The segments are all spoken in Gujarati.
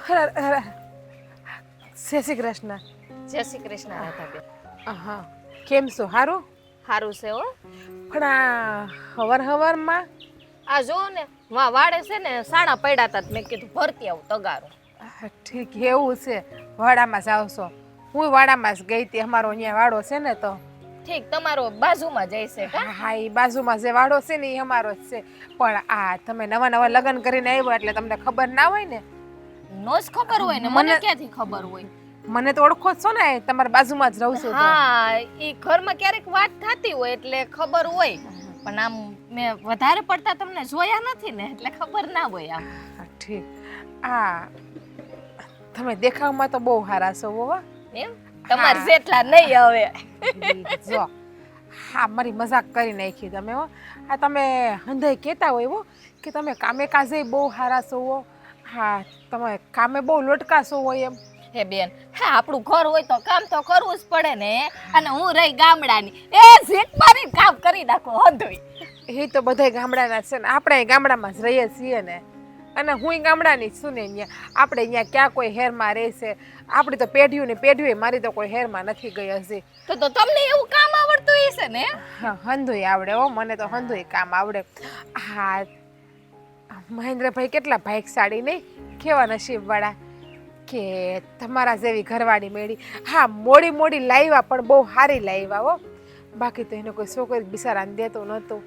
અરે, જય શ્રી કૃષ્ણ. જય શ્રી કૃષ્ણ રાધાબેન. હા, કેમ છો? હારું? સારું છે હો. પણ આ હવારમાં આ જો ને વાડે છે ને સાણા પડ્યા હતા મેં કીધું ભરતી આવું તગારું. ઠીક એવું છે. વાડામાં જ આવશો. હું વાડામાં જ ગઈ હતી. અમારો અહીંયા વાડો છે ને તો ઠીક તમારો બાજુમાં જઈશે કા? હા, એ બાજુમાં જે વાડો છે ને એ અમારો જ છે. પણ આ તમે નવા નવા લગ્ન કરીને આવ્યો એટલે તમને ખબર ના હોય ને. નો જ ખબર હોય ને, મને ક્યાંથી ખબર હોય? મને તો ઓળખો જ છો ને, તમારા બાજુમાં જ રહું છું તો. હા, ઈ ઘરમાં ક્યારેક વાત થતી હોય એટલે ખબર હોય, પણ આમ મેં વધારે પડતા તમને જોયા નથી ને એટલે ખબર ના હોય આમ. ઠીક. આ તમે દેખાવમાં તો બહુ સારા છો હો. એમ તમારે જેટલા નહીં હવે. જો હા, મારી મજાક કરી નાખી તમે હો. આ તમે હંધાઈ કહેતા હોય હો કે તમે કામે કાજે બહુ સારા છો હો. હા, તમે કામે બહુ લોટકાશો હોય એમ. હે બેન, હા આપણું ઘર હોય તો કામ તો કરવું જ પડે ને. અને હું રહી ગામડાની, એ ઝીટ મારી કામ કરી નાખો હંધોય. એ તો બધાય ગામડાના છે ને, આપણે ગામડામાં જ રહીએ છીએ ને. અને હું ગામડાની જ છું ને અહીંયા. આપણે અહીંયા ક્યાં કોઈ હેરમાં રહેશે? આપણી તો પેઢીઓ ને પેઢીઓ, મારી તો કોઈ હેરમાં નથી ગઈ હજી. તો તમને એવું કામ આવડતું હશે ને? હા, હંધોય આવડે હો. મને તો હંધોય કામ આવડે. હા, મહેન્દ્રભાઈ કેટલા ભાગ્યશાળી નહીં, કેવા નસીબવાળા કે તમારા જેવી ઘરવાળી મેળી. હા, મોડી મોડી લાવ્યા પણ બહુ સારી લાવ્યા હો. બાકી તો એને કોઈ છોકરી બિચારાને દેતું નહોતું.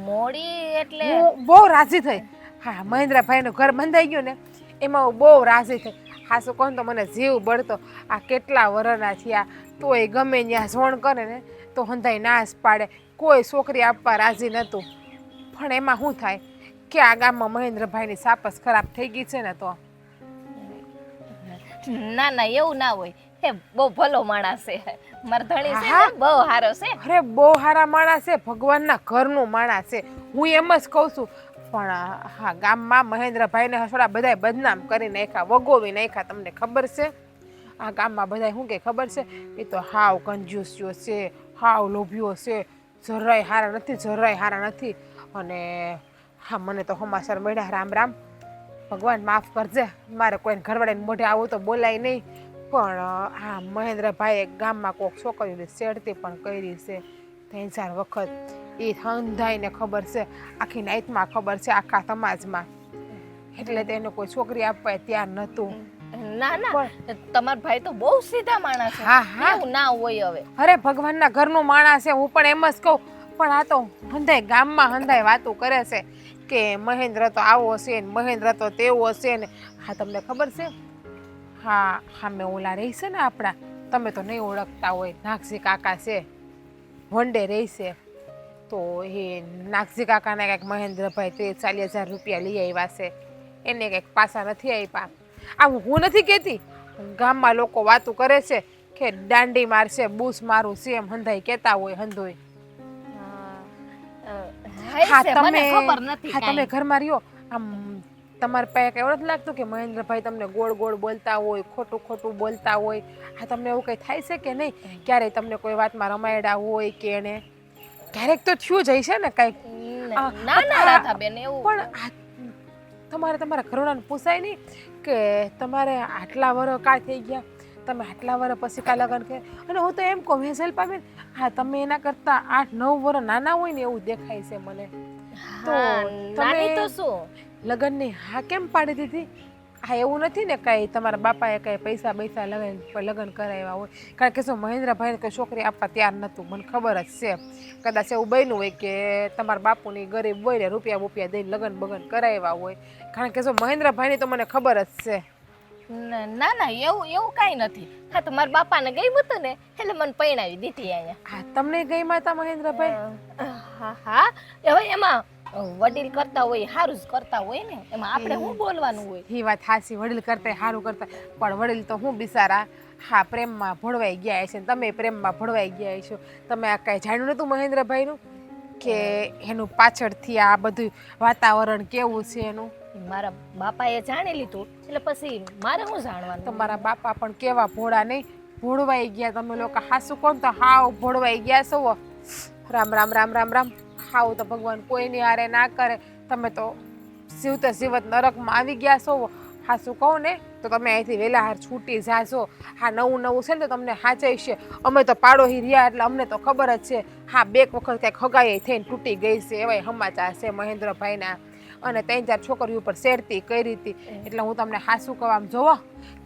મોડી એટલે હું બહુ રાજી થઈ. હા, મહેન્દ્રભાઈનું ઘર બંધાઈ ગયું ને એમાં હું બહુ રાજી થઈ. હા, શું કહું તો મને જીવ બળતો. આ કેટલા વરના થયા તોય ગમે ત્યાં ઝોણ કરે ને તો હંધાઈ નાશ પાડે. કોઈ છોકરી આપવા રાજી નહોતું. પણ એમાં શું થાય કે આ ગામમાં મહેન્દ્રભાઈની સાપસ ખરાબ થઈ ગઈ છે ને તો. ના ના એવું ના હોય. હે બહુ ભલો માણસ છે માર ધણી છે ને, બહુ સારો છે. અરે બહુ સારા માણસ છે, ભગવાનના ઘરનું માણસ છે. હું એમ જ કહું છું. પણ હા, ગામમાં મહેન્દ્રભાઈને હસોડા બધાય બદનામ કરી નાખ્યા, વગોવી નાખ્યા. તમને ખબર છે? આ ગામમાં બધાય શું કે ખબર છે? એ તો હાવ કંજૂસ્યો છે, હાવ લોભિયો છે, જરાય હારા નથી, જરાય હારા નથી. અને હા, મને તો સમાચાર મળ્યા. રામ રામ, ભગવાન માફ કરજે, મારે કોઈને ઘરવાળાને મોઢે આવું તો બોલાય નહીં. પણ હા, મહેન્દ્રભાઈએ ગામમાં કોઈક છોકરીઓને છેડતી પણ કરી છે 3-4 વખત. એ હંધાઈને ખબર છે, આખી નાઈટમાં ખબર છે, આખા સમાજમાં. એટલે તેને કોઈ છોકરી આપવા તૈયાર નહોતું. ના ના, તમાર ભાઈ તો બહુ સીધા માણસ છે. હા હા, એવું ના હોય હવે. અરે ભગવાનના ઘરનું માણસ છે. હું પણ એમ જ કહું. પણ આ તો હંધાઈ ગામમાં હંધાઈ વાતો કરે છે કે મહેન્દ્ર તો આવો છે ને, મહેન્દ્ર તો તેવો છે ને. હા, તમને ખબર છે? હા હા, મેં ઓલા રહી છે ને આપણા, તમે તો નહીં ઓળખતા હોય, નાગજી કાકા છે, વનડે રહી છે. તો એ નાગજી કાકાને કંઈક મહેન્દ્રભાઈ 40,000 રૂપિયા લઈ આવ્યા છે. એને કંઈક પાછા નથી આપ્યા. આવું હું નથી કહેતી, ગામમાં લોકો વાતો કરે છે કે દાંડી મારશે, બૂસ મારું છે એમ હંધાઈ કહેતા હોય હંધોય. હા, તમે ઘરમાં રહ્યો. આમ તમારા પાસે એવું નથી લાગતું કે મહેન્દ્રભાઈ તમને ગોળ ગોળ બોલતા હોય, ખોટું ખોટું બોલતા હોય? હા, તમને એવું કંઈ થાય છે કે નહીં? ક્યારેય તમને કોઈ વાતમાં રમાયડા હોય કે એને ક્યારેક તો થયું જ હશે ને કંઈક? ના ના રાધાબેન, એવું પણ તમારે તમારા ઘરવાળાને પૂછાય નહીં કે તમારે આટલા વર્ષ કાં થઈ ગયા, તમે આટલા વર્ષ પછી કાં લગ્ન કર્યા? અને હું તો એમ કહું હેસલ પામેન, હા, તમે એના કરતાં 8-9 વર્ષ નાના હોય ને એવું દેખાય છે મને. તો તમે લગ્નની હા કેમ પાડી દીધી? હા, એવું નથી ને કાંઈ તમારા બાપાએ કાંઈ પૈસા લગ્ન કરાવ્યા હોય? કારણ કે શું મહેન્દ્રભાઈને કોઈ છોકરી આપવા તૈયાર નહોતું, મને ખબર જ છે. કદાચ એવું બન્યું હોય કે તમારા બાપુની ગરીબ હોય ને રૂપિયા દઈને લગ્ન કરાવ્યા હોય. કારણ કે શું મહેન્દ્રભાઈની તો મને ખબર જ છે. ના ના, એવું કાંઈ નથી. હા, તો મારા બાપાને ગઈ હતું ને એટલે મને પરણાવી દીધી અહીંયા. હા, તમને ગઈ માતા મહેન્દ્રભાઈ? હા હા, હવે એમાં વડીલ કરતા હોય સારું જ કરતા હોય ને, એમાં આપણે શું બોલવાનું હોય? એ વાત હાચી, વડીલ કરતા સારું કરતા. પણ વડીલ તો હું બિચારા હા પ્રેમમાં ભળવાઈ ગયા છે. તમે પ્રેમમાં ભળવાઈ ગયા છો. તમે આ કાંઈ જાણ્યું નહોતું મહેન્દ્રભાઈનું કે એનું પાછળથી આ બધું વાતાવરણ કેવું છે એનું? મારા બાપાએ જાણી લીધું એટલે પછી મારે શું જાણવાનું? તમારા બાપા પણ કેવા ભોળા નહીં, ભોળવાઈ ગયા તમે લોકો. હાસું કોણ તો હાવ ભોળવાઈ ગયા છો. રામ રામ રામ રામ રામ. હાવ તો ભગવાન કોઈની હારે ના કરે. તમે તો જીવતે જીવત નરકમાં આવી ગયા છો. હા શું કહું ને તો તમે અહીંથી વહેલા હાર છૂટી જાશો. હા નવું નવું છે ને તો તમને હાચે. અમે તો પાડોહી રહ્યા એટલે અમને તો ખબર જ છે. હા 2 વખત ક્યાંક હગાઈ થઈને તૂટી ગઈ છે એવાય સમાચાર છે મહેન્દ્રભાઈના. અને 3-4 છોકરીઓ ઉપર શેરતી કરી હતી. એટલે હું તમને હાસું કહું આમ જોવો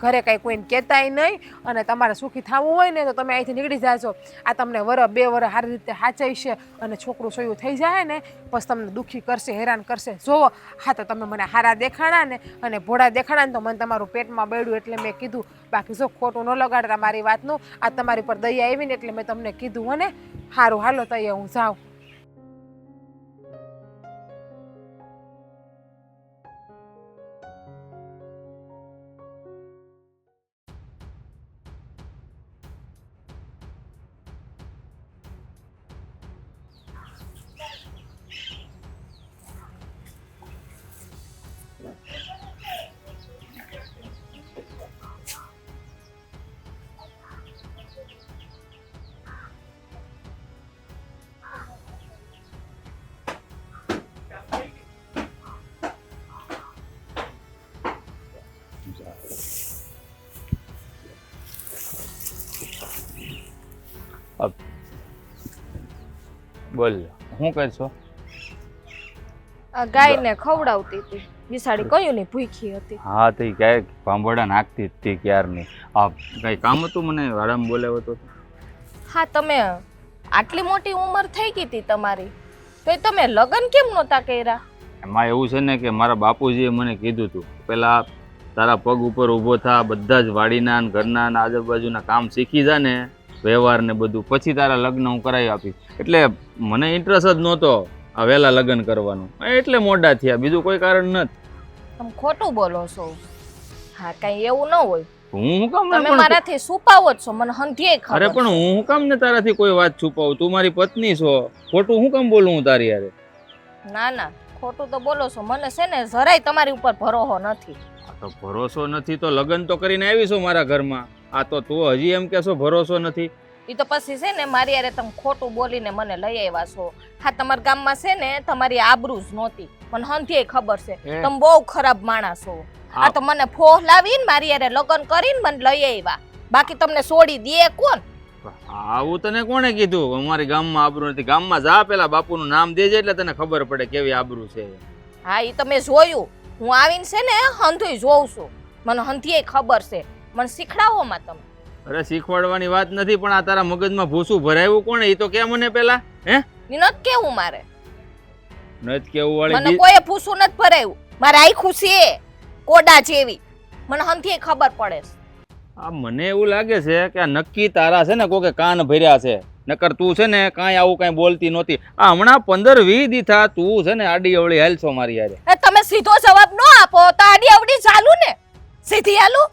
ઘરે કાંઈ કોઈને કહેતાય નહીં. અને તમારે સુખી થવું હોય ને તો તમે અહીંથી નીકળી જાશો. આ તમને 2 વર્ષ સારી રીતે હાચવશે અને છોકરું સોયું થઈ જાય ને પછી તમને દુઃખી કરશે હેરાન કરશે. જોવો હા તો તમે મને હારા દેખાણા ને અને ભોળા દેખાણા ને તો મને તમારું પેટમાં બળ્યું એટલે મેં કીધું. બાકી જો ખોટું ન લગાડતા મારી વાતનું. આ તમારી પર દયા આવી ને એટલે મેં તમને કીધું હો ને. સારું હાલો તઈએ હું જાઉં. બોલ શું કરશો? આ ગાયને ખવડાવતી હતી. વિસાડી કયું નહીં ભૂખી હતી. હા તો ક્યાંક ભાંભોડા નાખતી હતી ક્યારની. આ કઈ કામ હતું મને આરામ બોલાવ્યો તો? હા તમે આટલી મોટી ઉંમર થઈ ગઈ હતી તમારી તો તમે લગ્ન કેમ નહોતા કર્યા? એમાં એવું છે ને કે મારા બાપુજીએ મને કીધું હતું પેલા તારા પગ ઉપર ઊભો થા, બધા જ વાડીના ને ઘરના ને આજુબાજુના કામ શીખી જા ને વ્યવહાર ને બધું, પછી તારા લગ્ન હું કરાવી આપીશ. એટલે મને ઇન્ટરેસ્ટ જ નહોતો આ વહેલા લગ્ન કરવાનું, એટલે મોડા થયા, બીજું કોઈ કારણ નથી. તમે ખોટું બોલો છો. હા કઈ એવું ન હોય. હું કામ તમે મારાથી છુપાવો જ છો, મને હંધીએ ખબર. અરે પણ હું કામ ને તારાથી કોઈ વાત છુપાવું? તું મારી પત્ની છો, ખોટું હું કામ બોલું હું તારી યારે? ના ના ખોટું તો બોલો છો. મને છે ને જરાય તમારી ઉપર ભરોસો નથી. તો ભરોસો નથી તો લગ્ન તો કરીને આવીશું મારા ઘરમાં. આ તો તું હજી એમ કહેશો ભરોસો નથી? એ તો પછી છે ને મારી યારે તમે ખોટું બોલીને મને લઈ આવ્યા છો. હા તમારા ગામમાં છે ને તમારી આબરૂ જ નહોતી, મને હંધીએ ખબર છે. તમે બહુ ખરાબ માણસ છો. આ તો મને ફોહ લાવીને મારી યારે લગ્ન કરીને મને લઈ આવ્યા, બાકી તમને છોડી દે કોણ? આવું તને કોણે કીધું અમારી ગામમાં આબરૂ નથી? ગામમાં જા પેલા બાપુનું નામ દેજે એટલે તને ખબર પડે કેવી આબરૂ છે. હા એ તો મેં જોયું. હું આવીને છે ને હંધુય જોઉં છું, મને હંધીએ ખબર છે. મને શીખડાવો માં તમે. અરે શીખવાડવાની વાત નથી, પણ આ તારા મગજમાં ભૂસું ભરાયું કોણે એ તો કે મને પેલા. હે નત કેવું મારે? નત કેવું વાળી મને કોઈ ભૂસું નથી ભરાયું. મારે આખું છે કોડા જેવી, મને હંધીએ ખબર પડે છે. આ મને એવું લાગે છે કે આ નક્કી તારા છે ને કોકે કાન ભર્યા છે, નકર તું છે ને કાંઈ આવું કાંઈ બોલતી નહોતી. આ હમણાં 15-20 દી થા તું છે ને આડી અવળી હાલશો મારી યારે. તમે સીધો જવાબ ન આપો તો આડી અવડી ચાલુ ને સીધી હાલું.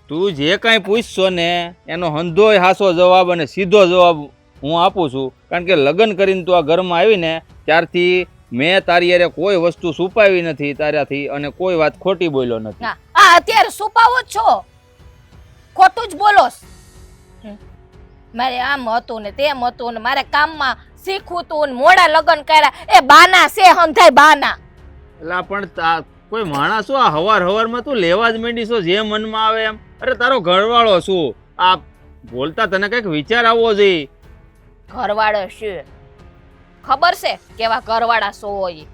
તું જે કાંઈ પૂછશો ને એનો હંધોય હાસો જવાબ અને સીધો જવાબ હું આપું છું. કારણ કે લગ્ન કરીને તું આ ઘરમાં આવીને ત્યારથી મેં તારી યારે કોઈ વસ્તુ છુપાવી નથી તારાથી, અને કોઈ વાત ખોટી બોલ્યો નથી. હા અત્યારે છુપાવો જ છો, ખોટું જ બોલો. મારે આમ હતું ને તેમ હતું ને મારે કામમાં શીખવું તું ને મોડા લગ્ન કર્યા. એ બાના છે હંધાય બાના. એટલે પણ કોઈ માણસ આ હવારમાં તું લેવા જ માંડીશો જે મનમાં આવે એમ. અરે તારો ઘરવાળો શું આ બોલતા તને કઈક વિચાર આવવો જોઈએ. ઘરવાળો શું ખબર છે કેવા ઘરવાળા શું હોય?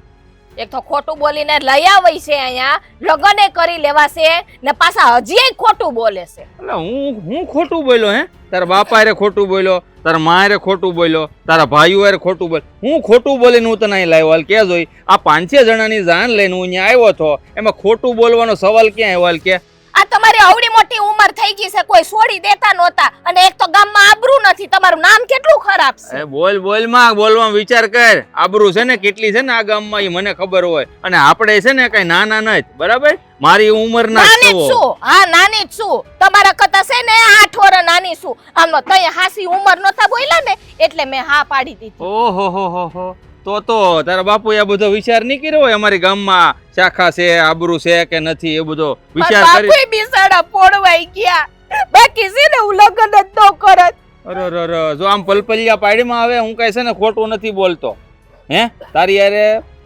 એક તો ખોટું બોલીને લઈ આવી છે અહીંયા, લગ્ને કરી લેવા છે ને પાછા હજી ખોટું બોલે છે. એટલે હું ખોટું બોલ્યો? હે તારા બાપા હારે ખોટું બોલ્યો, તારા મા હારે ખોટું બોલ્યો, તારા ભાઈઓ હારે ખોટું બોલ્યો? હું ખોટું બોલીને હું તને અહીં લાવ્યો? હાલ કે જોઈ આ 5-6 જણાની જાન લઈને હું અહીંયા આવ્યો હતો, એમાં ખોટું બોલવાનો સવાલ ક્યાં આવ્યો? હાલ કે આ તમારી આવડી મોટી ઉંમર થઈ ગઈ છે, કોઈ છોડી દેતા નહોતા, અને એક તો ગામમાં આબરૂ નથી. તમારું નામ કેટલું ખરાબ છે. એ બોલવામાં વિચાર કર. આબરૂ છે ને કેટલી છે ને આ ગામમાં એ મને ખબર હોય, અને આપણે છે ને કઈ નાના નથી, બરાબર? મારી ઉંમર નાની જ છું. હા નાની જ છું, તમારા કરતા છે ને 8 વર્ષ નાની છું. આમ તઈ હાસી ઉંમર નતા બોલ્યા ને એટલે મેં હા પાડી દીધી. ઓહો તો તારા બાપુ આ બધો વિચાર નહીં કર્યો હોય અમારી ગામમાં શાખા છે, આબરૂ છે કે નથી, એ બધો વિચાર કરી? બાપુય બિસાડા પોડવાઈ ગયા, બાકી છે ને હું લગ્ન જ ન કરત. અરે જો આમ પલપલિયા પાડીમાં આવે, હું કઈ છે ને ખોટું નથી બોલતો. હે તારી યારે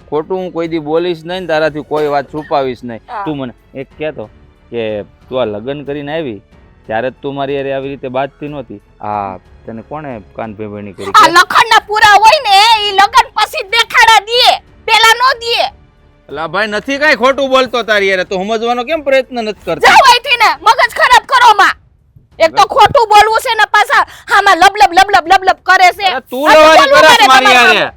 ખોટું હું કોઈ દી બોલીશ નહીં ને તારાથી કોઈ વાત છુપાવીશ નહીં. હા. તું મને એક કહેતો કે તું આ લગ્ન કરીને આવી ત્યારે જ તું મારી યાર આવી રીતે બાજતી નહોતી. આ તને કોણે કાન ભેભેણી કરી? આ લખણના પૂરા હોય ને ઈ લગન પછી જ દેખાડા દીએ, પેલા નો દીએ. અલા ભાઈ નથી કાંઈ ખોટું બોલતો તારી યાર, તું સમજવાનો કેમ પ્રયત્ન નથી કરતો? જાવ અહીંથી ને મગજ ખરાબ કરો માં. એક તો ખોટું બોલવું છે ને પાછા હામાં લબલબ લબલબ લબલબ કરે છે. અરે તું આ તો લવારી બોલવું કરસ કરે મારી તમારે યારે.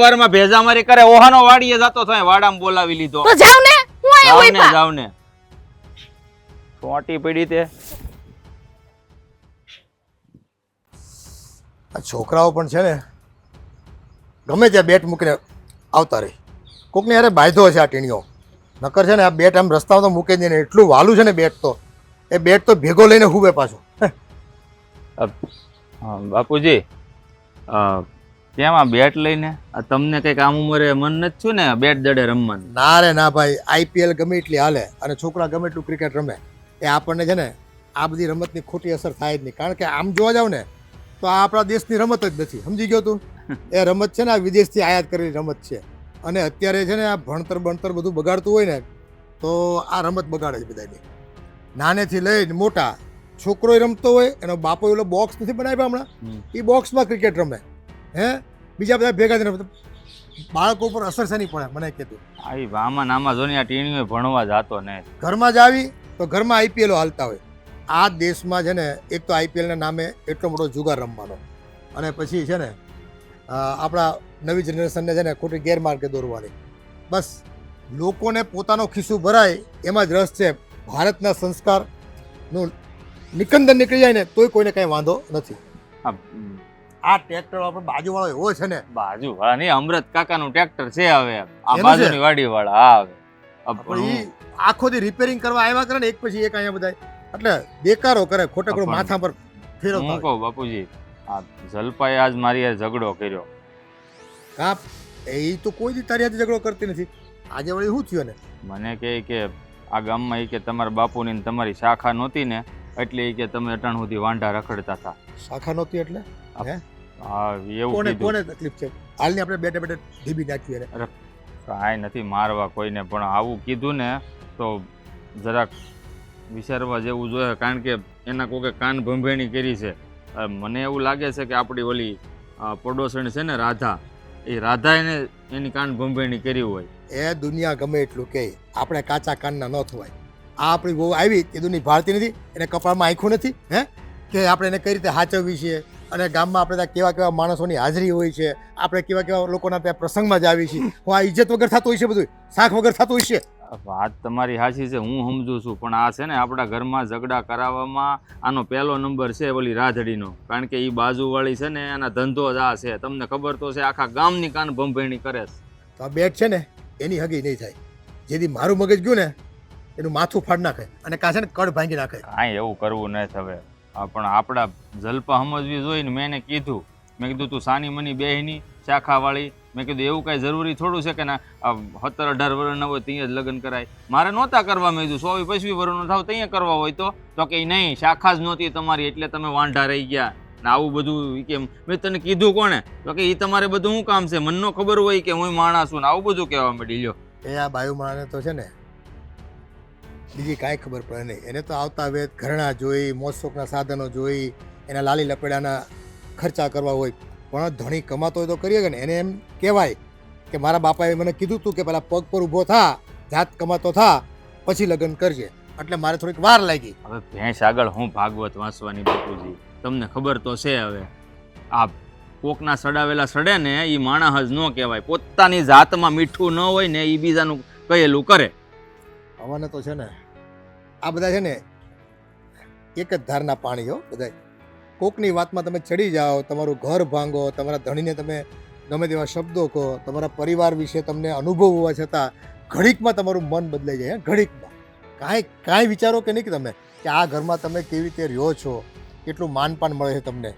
હવારમાં ભેજા મારી કરે, ઓહાનો વાડીએ જતો થાય, વાડામાં બોલાવી લીધો. તો જાવ ને હું અહીં જાવ હોય ને પા. જાવ ને ચોટી પડી તે. આ છોકરાઓ પણ છે ને ગમે ત્યાં બેટ મૂકીને આવતા રહી. કોકને યારે બાંધ્યો છે આ ટીણીઓ. નકર છે ને આ બેટ આમ રસ્તામાં તો મૂકે જ નહીં ને એટલું વાલું છે ને બેટ તો. એ બેટ તો ભેગો લઈને હુવે પાછો. હા, બાપુજી કેમ આ બેટ લઈને આ તમને કઈક આમ ઉંમરે મન નથી થયું ને બેટ દડે રમવાનું? ના રે ના ભાઈ, આઈપીએલ ગમે એટલી હાલે અને છોકરા ગમે એટલું ક્રિકેટ રમે, એ આપણને છે ને આ બધી રમતની ખોટી અસર થાય જ નહીં. કારણ કે આમ જોવા જાવ ને તો આ આપણા દેશની રમત જ નથી. સમજી ગયો તું? એ રમત છે ને આ વિદેશથી આયાત કરેલી રમત છે. અને અત્યારે છે ને આ ભણતર બધું બગાડતું હોય ને તો આ રમત બગાડે છે બધાની. નાનેથી લઈને મોટા છોકરો રમતો હોય, એનો બાપો એલો બોક્સ નથી બનાવ્યા હમણાં, એ બોક્સમાં ક્રિકેટ રમે. બીજા બધા ભેગા થઈને રમે. બાળકો ઉપર અસર છે નહીં પડે મને કહેતું. આવી આમાં નામાં જોની આ ટીણીઓ ભણવા જાતો ને ઘરમાં જ આવી તો ઘરમાં આઈપીએલો હાલતા હોય. આ દેશમાં છે ને એક તો આઈપીએલના નામે એટલો મોટો જુગાર રમવાનો, અને પછી છે ને આપણા નવી જનરેશનને છે ને ખોટી ગેરમાર્ગે દોરવાની. બસ લોકોને પોતાનો ખિસ્સું ભરાય એમાં જ રસ છે. ભારતના સંસ્કારનું નિકંદન નીકળી જાય ને તોય કોઈને કાંઈ વાંધો નથી. આ ટ્રેક્ટર આપણે બાજુવાળો એવો છે ને, બાજુ વાળા નહીં, અમૃત કાકાનું ટ્રેક્ટર છે હવે આ એનું બાજુની છે? વાડી વાળા આવે આપણે ઈ આખો દી રિપેરિંગ કરવા આવ્યા કરે ને એક પછી એક અહીંયા બધા, એટલે બેકારો કરે, ખોટે ખોટું માથા પર ફેરવતા હું હોય. કહું બાપુજી, આ જલપાએ આજ મારી યાર ઝઘડો કર્યો. કાપ એ તો કોઈ દી તારી હાથે ઝઘડો કરતી નથી. આજે વળી શું થયું ને? મને કહે કે આ ગામમાં કે તમારા બાપુની ને તમારી શાખા નહોતી ને એટલે ઈ કે તમે અટાણ સુધી વાંઢા રખડતા હતા. શાખા નહોતી એટલે હા એવું કોને કીધું. કોને તકલીફ છે? હાલની આપણે બેઠે બેઠે ઢીબી નાખી એને. કાંઈ નથી મારવા કોઈને, પણ આવું કીધું ને તો જરાક વિચારવા જેવું જોઈએ. કારણ કે એના કોકે કાન ભંભેણી કરી છે. મને એવું લાગે છે કે આપણી ઓલી પડોસણ છે ને રાધા, એ રાધા એને એની કાન ભંભેણી કરી હોય. એ દુનિયા ગમે એટલું કહે, આપણે કાચા કાનના ન થવાય. આ આપણી બહુ આવી એ દુનિયા ભારતી નથી, એને કપાળમાં આંખું નથી કે આપણે એને કઈ રીતે સાચવવી છે. અને ગામમાં આપણે ત્યાં કેવા કેવા માણસોની હાજરી હોય છે, આપણે કેવા કેવા લોકોના ત્યાં પ્રસંગમાં જ આવી છીએ. હું આ ઇજ્જત વગર થતું હોય છે, બધું શાખ વગર થતું હોય છે. વાત તમારી સાચી છે, હું સમજુ છું, પણ આ છે ને આપણા ઘરમાં ઝઘડા કરાવવામાં આનો પહેલો નંબર છે ઓલી રાધડીનો. કારણ કે એ બાજુવાળી છે ને એના ધંધો જ આ છે. તમને ખબર તો છે, આખા ગામની કાન ભંભેણી કરે છે. તો આ બેટ છે ને એની હગી નહીં થાય. જેથી મારું મગજ ગયું ને એનું માથું ફાડ નાખે અને કાં છે ને કડ ભાંગી નાખે. કાંઈ એવું કરવું નહીં હવે. પણ આપણા જલપા સમજવી જોઈએ ને. મેં એને કીધું, મેં કીધું તું સાની મની બેહની શાખાવાળી, મેં કીધું એવું કાંઈ જરૂરી થોડું છે કે ના 17-18 વર્ષના હોય ત્યાં જ લગ્ન કરાય. મારે નહોતા કરવા, મેં કીધું 24-25 વર્ષનો થાવ ત્યાં કરવા હોય તો કે નહીં શાખા જ નહોતી તમારી એટલે તમે વાંઢા રહી ગયા ને આવું બધું. કેમ મેં તને કીધું કોણે? તો કે એ તમારે બધું શું કામ છે, મને ન ખબર હોય કે હું માણસ છું ને આવું બધું કહેવા માંડી લ્યો. એ આ બાયુ માણસને તો છે ને બીજી કાંઈ ખબર પડે નહીં. એને તો આવતા વેત ઘરણા જોઈ, મોજ શોખના સાધનો જોઈ, એના લાલી લપેડાના ખર્ચા કરવા હોય. પણ ધણી કમાતો હોય તો કરીએ કે ને. એને એમ કહેવાય કે મારા બાપાએ મને કીધું હતું કે પેલા પગ પર ઊભો થા, જાત કમાતો થા, પછી લગ્ન કરજે. એટલે મારે થોડીક વાર લાગી. હવે ભેંસ આગળ હું ભાગવત વાંચવાની બાપુજી, તમને ખબર તો છે. હવે આ કોકના સડાવેલા સડે ને એ માણસ જ ન કહેવાય. પોતાની જાતમાં મીઠું ન હોય ને એ બીજાનું કહેલું કરે. અમને તો છે ને આ બધા છે ને એક જ ધારના પાણી હો બધા. કોકની વાતમાં તમે ચડી જાઓ, તમારું ઘર ભાંગો, તમારા ધણીને તમે ગમે તેવા શબ્દો કહો, તમારા પરિવાર વિશે તમને અનુભવ હોવા છતાં ઘડીકમાં તમારું મન બદલાઈ જાય. ઘડીકમાં કાંઈ વિચારો કે નહીં કે તમે કે આ ઘરમાં તમે કેવી રીતે રહ્યો છો, કેટલું માનપાન મળે છે તમને.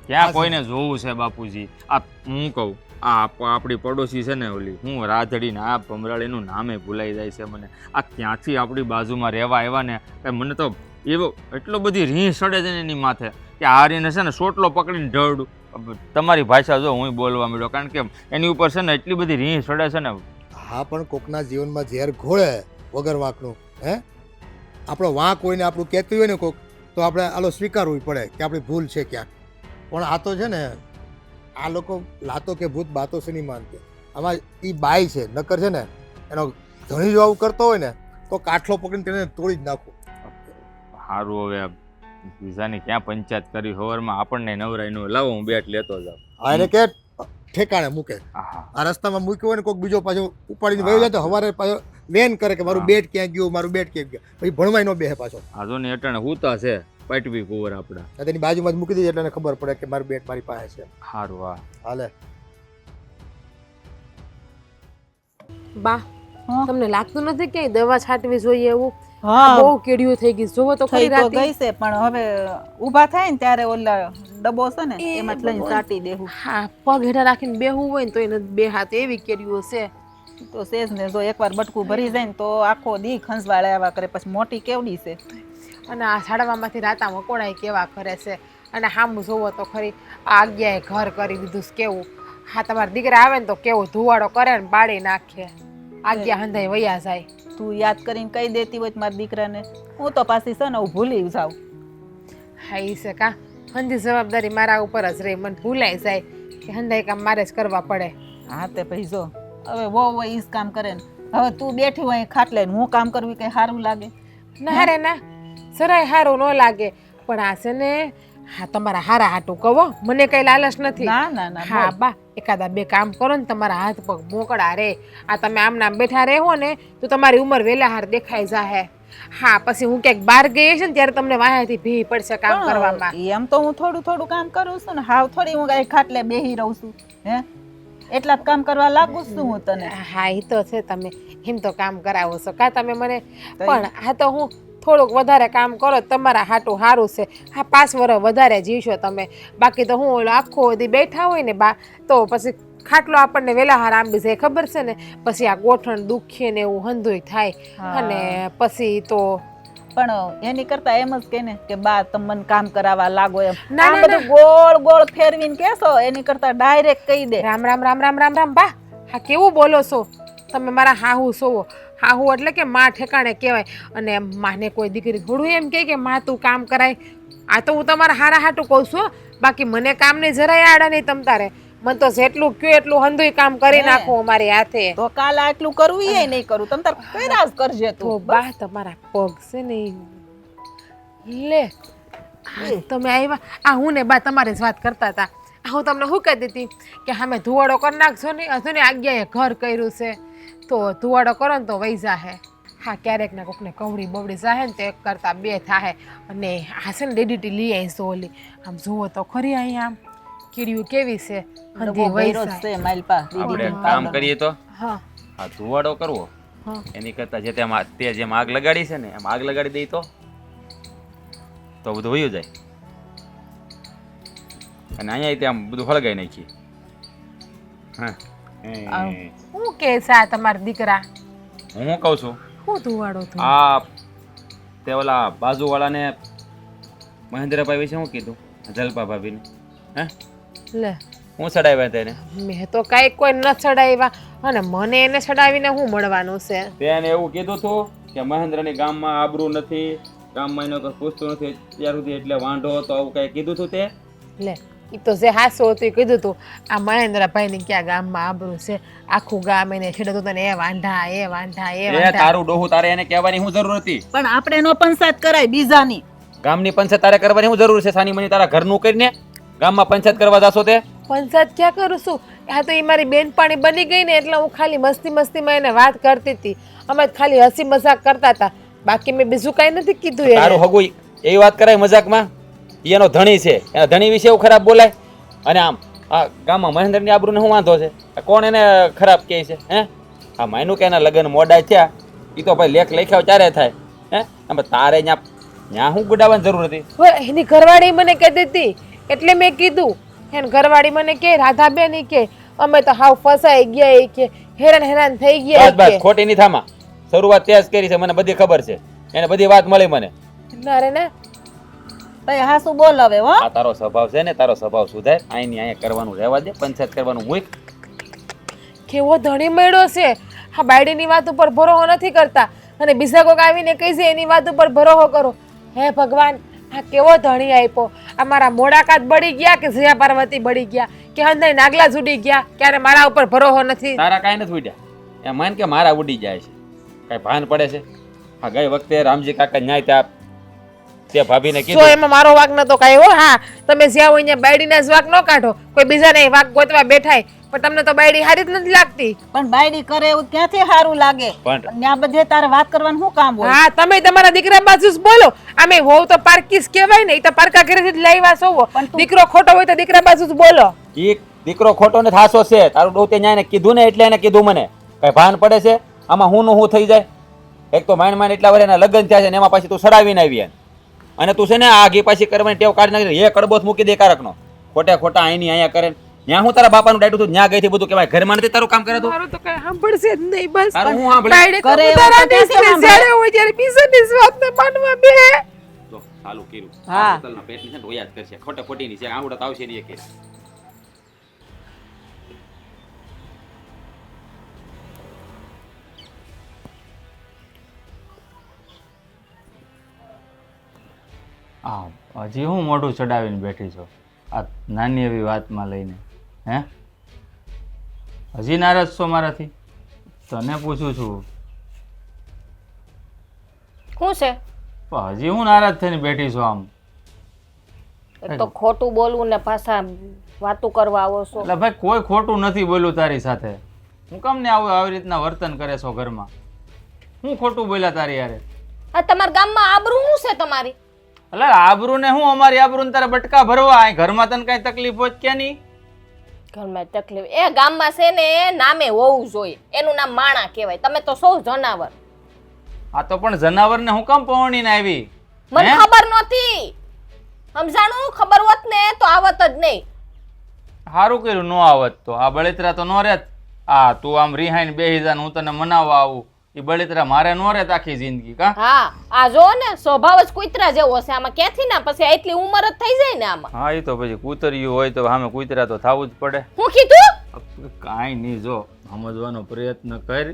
ક્યાં કોઈને જોવું છે બાપુજી? આ હું કહું, આ આપણી પડોશી છે ને ઓલી હું રાધડીને આ ભમરાળીનું નામે ભૂલાઈ જાય છે મને. આ ક્યાંથી આપણી બાજુમાં રહેવા આવ્યા ને મને તો એવો એટલો બધી રીહ સડે છે ને એની માથે કે હારીને છે ને સોટલો પકડીને ઢળડું. તમારી ભાષા જો હું બોલવા માંડ્યો, કારણ કે એની ઉપર છે ને એટલી બધી રીહ ચડે છે ને. હા પણ કોકના જીવનમાં ઝેર ઘોળે વગર વાંકનું, હે આપણો વાંક હોય ને આપણું કહેતું હોય ને કોક, તો આપણે આલો સ્વીકારવું પડે કે આપણી ભૂલ છે ક્યાંક. પણ આ તો છે ને, આ લોકો લાતો કે ભૂત બાતો છે નહીં માનતે. આમાં એ બાઈ છે, નકર છે ને એનો ધણી જો આવું કરતો હોય ને તો કાઠલો પકડીને તેને તોડી જ નાખો. સારું, હવે વિઝાની ક્યાં પંચાયત કરી સવારમાં, આપણને નવરાઈ નો લાવો, હું બેટ લેતો જાઉં. હા એને કે ઠેકાણે મૂકે, હા આ રસ્તામાં મૂક્યો હોય ને કોઈક બીજો પાછો ઉપાડીને વયો જાય તો સવારે પાછો વેન કરે કે મારું બેટ ક્યાં ગયું, મારું બેટ ક્યાં ગયું, પછી ભણવાય ન બેહે પાછો. આ જો ને અટાણે હુતા છે પાટવી કુંવર આપડા, તેની બાજુમાં જ મૂકી દીધી એટલે એને ખબર પડે કે મારું બેટ મારી પાસે છે. સારું. હા હાલે. બા તમને લાગતું નથી કે દવા છાંટવી જોઈએ એવું? હા બહુ કેડિયું થઈ ગઈ, જોવો તો ખરી થઈ તો રાતે. ગઈ છે, પણ હવે ઊભા થાય ને ત્યારે ઓલા ડબ્બો છે ને એમાં લઈને સાટી દેવું. હા, પગ હેઠા રાખીને બેહવું હોય ને તો એને બે હાથ એવી કેડિયું છે. તો સેજ ને, જો એકવાર બટકું ભરી જાય ને તો આખો દી ખંજવાળે આવા કરે, પછી મોટી કેવડી છે. અને આ સાડવામાંથી રાતા મકોડાઈ કેવા કરે છે. અને સામું જોવો તો ખરી, આ આજ્ઞાએ ઘર કરી દીધું છે કેવું. હા, તમારા દીકરા આવે ને તો કેવો ધુવાડો કરે ને બાળી નાખે, આજ્ઞા હંધાઈ વયા જાય. તું યાદ કરીને કહી દેતી હોય મારા દીકરાને, હું તો પાછી છે ને હું ભૂલી જાઉં. હા ઈ છે કા, હંધી જવાબદારી મારા ઉપર જ રહી, મને ભૂલાઈ જાય કે હંધાઈ કામ મારે જ કરવા પડે. હા તે પછી જો હવે વહુ હોય ઈ જ કામ કરે ને, હવે તું બેઠી હોય ખાટલે ને હું કામ કરવી કઈ સારું લાગે? ના રે ના, જરાય સારું ન લાગે. પણ આ છે ને, હા તમારા હારા હાટું કહો, મને કઈ લાલચ નથી. ના ના ના, હા બા, એકાદા બે કામ કરો ને તમારા હાથ પગ મોકળા રે. આ તમે આમ નામ બેઠા રહો ને તો તમારી ઉંમર વેલા હાર દેખાઈ જાહે. હા, પછી હું ક્યાંક બહાર ગઈ છે ને ત્યારે તમને વાહેથી ભી પડશે કામ કરવામાં. એમ તો હું થોડું થોડું કામ કરું છું ને, હાવ થોડી હું કઈ ખાટલે બેહી રહું છું. હે એટલા જ કામ કરવા લાગુ છું હું તને. હા એ તો છે, તમે એમ તો કામ કરાવો છો કા તમે મને. પણ આ તો હું થોડુંક વધારે કામ કરો તમારા હાટું સારું છે. હા, 5 વર્ષ વધારે જીવશો તમે. બાકી તો હું ઓલો આખો દી બેઠા હોય ને બા, તો પછી ખાટલો આપણને વેલા હાર આંબી જાય, ખબર છે ને. પછી આ ગોઠણ દુખે ને એવું હંધોય થાય, અને પછી તો પણ એની કરતા એમ જ કે ને કે બા તમે મને કામ કરાવવા લાગો એમ. ના, આ ના, બધું ગોળ ગોળ ફેરવીને કેસો, એની કરતા ડાયરેક્ટ કહી દે. રામ રામ રામ રામ રામ રામ બા. હા, કેવું બોલો છો તમે? મારા હાહુ સોવો. હાહુ એટલે કે માં ઠેકાણે કહેવાય. અને માને કોઈ દીકરી થોડું એમ કે માં તું કામ કરાય. આ તો હું તમારા હારા હાટું કહું છું, બાકી મને કામ નહીં જરાય આડા નહીં તમ તારે. મને તો જેટલું કયો એટલું હંધુય કામ કરી નાખું અમારી હાથે. તો કાલ આટલું કરવું એ નહીં કરું, તમ તાર કર્યા જ કરજે તો તું. બા તમારા પગ છે ને લે, આ તમે આવ્યા. આ હું ને બા તમારે જ વાત કરતા હતા. હું તમને શું કહેતી હતી કે અમે ધુવાડો કરી નાખશો ને, હજુ ને આજ્ઞાએ ઘર કર્યું છે તો ધુવાડો કરો ને તો વહી જાહે. હા, ક્યારેક ને કોકને કવડી બવડી જાહે ને તો એક કરતા બે થાહે. અને આ છે ને ડેડીટી લઈ આવીશો ઓલી, આમ જુઓ તો ખરી અહીંયા આમ કીડીયું કેવી છે, હંધી વહી જાય. માલપા આપણે એક કામ કરીએ તો, હા આ ધુવાડો કરવો હા, એની કરતા જે તે જેમ આગ લગાડી છે ને એમ આગ લગાડી દઈ તો બધું વયું જાય. અને અહીંયા ત્યાં બધું હળગાઈ નાખીએ. હા, શું કે છે આ તમારા દીકરા? હું શું કહું છું, શું ધુવાડો તું? આ તે ઓલા બાજુવાળાને મહેન્દ્રભાઈ વિશે શું કીધું, જલપા ભાભીને? હે લે, હું ચડાવ્યા તેને? મેં તો કાંઈ કોઈ ન ચડાવ્યા, અને મને એને ચડાવીને શું મળવાનું છે? તેને એવું કીધું હતું કે મહેન્દ્રની ગામમાં આબરૂ નથી, ગામમાં એનો કોઈ પૂછતું નથી અત્યાર સુધી, એટલે વાંઢો હતો, આવું કઈ કીધું હતું તે? લે, એ તો જે હાસો હતું એ કીધું હતું. આ મહેન્દ્રભાઈની ક્યાં ગામમાં આબરૂ છે? આખું ગામ એને છેડતું હતું ને એ વાંઢા એ વાંઢા એ એ વાંઢા. તારું ડોહું તારે એને કહેવાની શું જરૂર હતી? પણ આપણે નો પંચાયત કરાય બીજાની. ગામની પંચાયત તારે કરવાની શું જરૂર છે? સાની મની તારા ઘરનું કરીને ગામમાં પંચાયત કરવા જાશો તે? પંચાયત ક્યાં કરું છું? આ તો એ મારી બેનપાણી બની ગઈ ને એટલે હું ખાલી મસ્તી મસ્તીમાં એને વાત કરતી હતી. અમે ખાલી હસી મજાક કરતા હતા, બાકી મેં બીજું કાંઈ નથી કીધું. તારું હગું એવી વાત કરાય મજાકમાં? એનો ધણી છે, એના ધણી વિશે એવું ખરાબ બોલાય? અને આમ આ ગામમાં મહેન્દ્રની આબરૂને શું વાંધો છે? કોણ એને ખરાબ કહે છે? હે, આ માયનું કે એના લગ્ન મોડા થયા એ તો ભાઈ લેખ લખ્યા ત્યારે થાય. હે, આમ તારે ત્યાં શું ગુડાવવાની જરૂર હતી? હવે એની ઘરવાળી મને કહેતી હતી એટલે મેં કીધું. એને ઘરવાળી મને કે રાધાબેન ઈ કે અમે તો હાવ ફસાઈ ગયા, ઈ કે હેરાન હેરાન થઈ ગયા. બસ બસ, ખોટી ની થામા. શરૂઆત તે જ કરી છે, મને બધી ખબર છે, એને બધી વાત મળી મને. ના રે ના, તઈ હાસુ બોલ હવે હો. આ તારો સ્વભાવ છે ને, તારો સ્વભાવ સુધાર. અહીંની અહીંયા કરવાનું રહેવા દે, પંચાયત કરવાનું મૂક. કેવો ધણી મળ્યો છે. હા, બાયડીની વાત ઉપર ભરોસો નથી કરતા અને બીજા કોઈક આવીને કહી છે એની વાત ઉપર ભરોસો કરો. હે ભગવાન, આ કેવો ધણી આપ્યો. આ મારા મોડાકાત બળી ગયા કે જયા પાર્વતી બળી ગયા કે અંદર નાગલા ઉડી ગયા, ક્યારે મારા ઉપર ભરોસો નથી. તારા કાંઈ નથી ઉડ્યા. એમ માન કે મારા ઉડી જાય છે, કાંઈ ભાન પડે છે? હા, ગઈ વખતે રામજી કાકા ન્યાય ત્યાં તે ભાભીને સો કીધું. એમાં મારો વાંક નતો કાંઈ હો. હા, તમે જ્યાં હોય ત્યાં બાયડીના જ વાંક ન કાઢો, કોઈ બીજાને વાંક ગોતવા બેઠાય. પણ તમને તો બાયડી હારી જ નથી લાગતી. પણ બાયડી કરે એવું ક્યાંથી સારું લાગે? પણ ત્યાં બધે તારે વાત કરવાનું શું કામ હોય? હા, તમે તમારા દીકરા બાજુ જ બોલો. આમે વહુ તો પારકીસ કહેવાય ને, એ તો પારકા ઘરેથી જ લાવ્યા છો. દીકરો ખોટો હોય તો દીકરા બાજુ જ બોલો. ઈ દીકરો ખોટો ને થાસો છે. તારું ડોતે ન્યાય કીધું ને એટલે એને કીધું. મને કઈ ભાન પડે છે આમાં? હું નું હું થઈ જાય? એક તો માંડ એટલા વર્ષના લગ્ન થયા છે ને એમાં પાછી તું સડાવીને આવી એને. અને તું છે ને આ ઘી પાછી કરવાની ટેવ કાઢી નાખી. એ કડબોથ મૂકી દે કારકનો. ખોટા ખોટા અહીંની અહીંયા કરે. ત્યાં હું તારા બાપાનું ડાયટું હતું, ત્યાં ગઈ થી બધું કહેવાય. ઘરમાં નથી તારું કામ કરે તું? મારું તો કઈ સાંભળશે જ નહીં. બસ તારું હું સાંભળે? બાયડી કરે એવું કબૂતરા તો ક્યાંથી નીચે સાંભળે? જ્યારે હોય ત્યારે બીજાની જ વાતને માનવા બે. જો ચાલુ કર્યું. હા. બોટલના પેટની છે ને રોયા જ કરશે. ખોટે ખોટીની છે, આવડત આવશે નહીં કે. હા, હજી હું મોઢું ચડાવીને બેઠી છો આ નાની એવી વાતમાં લઈને? હે, હજી નારાજ છો મારાથી? તને પૂછું છું. શું છે? પણ હજી હું નારાજ થઈને બેઠી છો આમ? એક તો ખોટું બોલવું ને પાછા વાતું કરવા આવો છો. એટલે ભાઈ કોઈ ખોટું નથી બોલ્યું તારી સાથે. હું કેમ ને આવી રીતના વર્તન કરે છો ઘરમાં? હું ખોટું બોલ્યા તારી યારે? આ તમારા ગામમાં આબરૂ શું છે તમારી? એટલે આબરૂ ને હું અમારી આબરૂ ને તારે બટકા ભરવા? અહીં ઘરમાં તને કઈ તકલીફ હોય કે નહીં? ઘરમાં તકલીફ એ ગામમાં છે ને નામે હોવું જોઈએ. એનું નામ માણા કહેવાય. તમે તો સૌ જનાવર. આ તો પણ જનાવર ને હું કેમ પહોણીને આવી? મને હે? ખબર નહોતી. સમજાણું? ખબર હોત ને તો આવત જ નહીં. સારું કર્યું નો આવત તો. આ બળેતરા તો નો રહેત. આ તું આમ રિહાઈને બેહી જા ને હું તને મનાવવા આવું, એ બળેતરા મારે નો રહેત આખી જિંદગી. કા હા, આ જો ને સ્વભાવ જ કૂતરા જેવો છે. આમાં ક્યાંથી ના પછી એટલી ઉંમર જ થઈ જાય ને આમાં. હા, એ તો પછી કૂતર્યું હોય તો સામે કૂતરા તો થવું જ પડે. હું કીધું? કાંઈ નહીં, જો સમજવાનો પ્રયત્ન કર.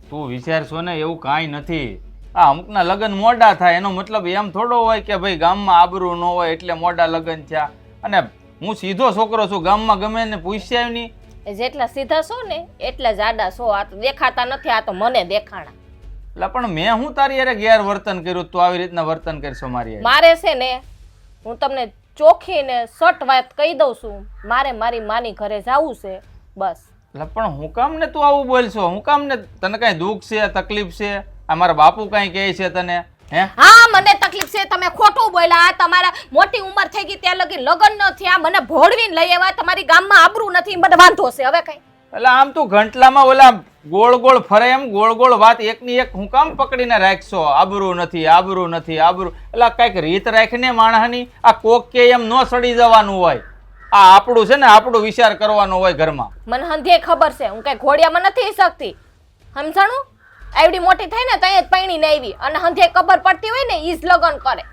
તું વિચારશો ને એવું કાંઈ નથી. આ અમુકના લગ્ન મોડા થાય એનો મતલબ એમ થોડો હોય કે ભાઈ ગામમાં આબરૂ ન હોય એટલે મોડા લગ્ન થયા. અને હું સીધો છોકરો છું, ગામમાં ગમે ને પૂછ્યા નહીં. એ જેટલા સીધા છો ને એટલા જાડા છો. આ તો દેખાતા નથી, આ તો મને દેખાણા. એટલે પણ મેં હું તારી યારે ગેરવર્તન કર્યું? તું આવી રીતના વર્તન કરશો મારી હારે? મારે છે ને, હું તમને ચોખ્ખી ને સટ વાત કહી દઉં છું. મારે મારી માની ઘરે જવું છે બસ. એટલે પણ હું કામ ને તું આવું બોલશો? હું કામ ને તને કઈ દુઃખ છે, તકલીફ છે? આ મારા બાપુ કઈ કહે છે તને? હે, હા, મને તકલીફ છે. તમે ખોટું બોલ્યા. તમારા મોટી ઉંમર થઈ ગઈ ત્યાં લગી લગ્ન ન થયા. મને ભોળવીને લઈ આવ્યા. તમારી ગામમાં આબરૂ નથી. મને વાંધો છે હવે કઈ. એટલે આમ તું ઘંટલામાં ઓલા ગોળ ગોળ ફરે એમ ગોળ ગોળ વાત એકની એક હું કામ પકડીને રાખશો? આબરૂ નથી, આબરૂ નથી, આબરૂ. એટલે કઈક રીત રાખીને માણસની. આ કોક કે એમ ન સડી જવાનું હોય. આ આપણું છે ને, આપણું વિચાર કરવાનો હોય ઘરમાં. મને હંધે ખબર છે. હું કઈ ઘોડિયામાં નથી શકતી. સમજાણું? આવડી મોટી થઈ ને ત્યાં જ પૈણીને આવી અને હંધે ખબર પડતી હોય ને ઈ જ લગ્ન કરે.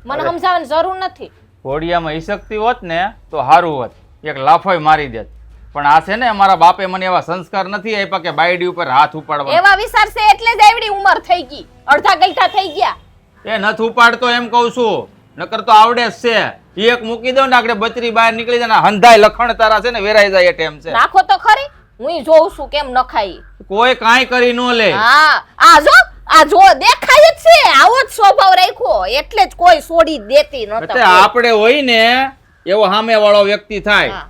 મને સમજાવવાની જરૂર નથી. ઘોડિયામાં ઈશકતી હોત ને તો સારું હોત, એક લાફોય મારી દેત. પણ આ છે ને મારા બાપે મને એવા સંસ્કાર નથી આપ્યા કે બાયડી ઉપર હાથ ઉપાડવા. એવા વિચાર છે એટલે જ આવડી ઉંમર થઈ ગઈ. અડધા ગલઠા થઈ ગયા. એ નથી ઉપાડતો એમ કહું છું. નકર તો આવડે જ છે. એક મૂકી દો ને આગળ બચરી બહાર નીકળી જાય ને હંધાય લખણ તારા છે ને વેરાઈ જાય એ ટેમ છે. નાખો તો ખરી. હું જોઉં છું કેમ નખાઈ. કોઈ કાંઈ કરી ન લે. હા, આ જો દેખાય જ છે. આવો જ સ્વભાવ રાખ્યો એટલે જ કોઈ છોડી દેતી નતો. આપણે હોય ને એવો સામે વાળો વ્યક્તિ થાય.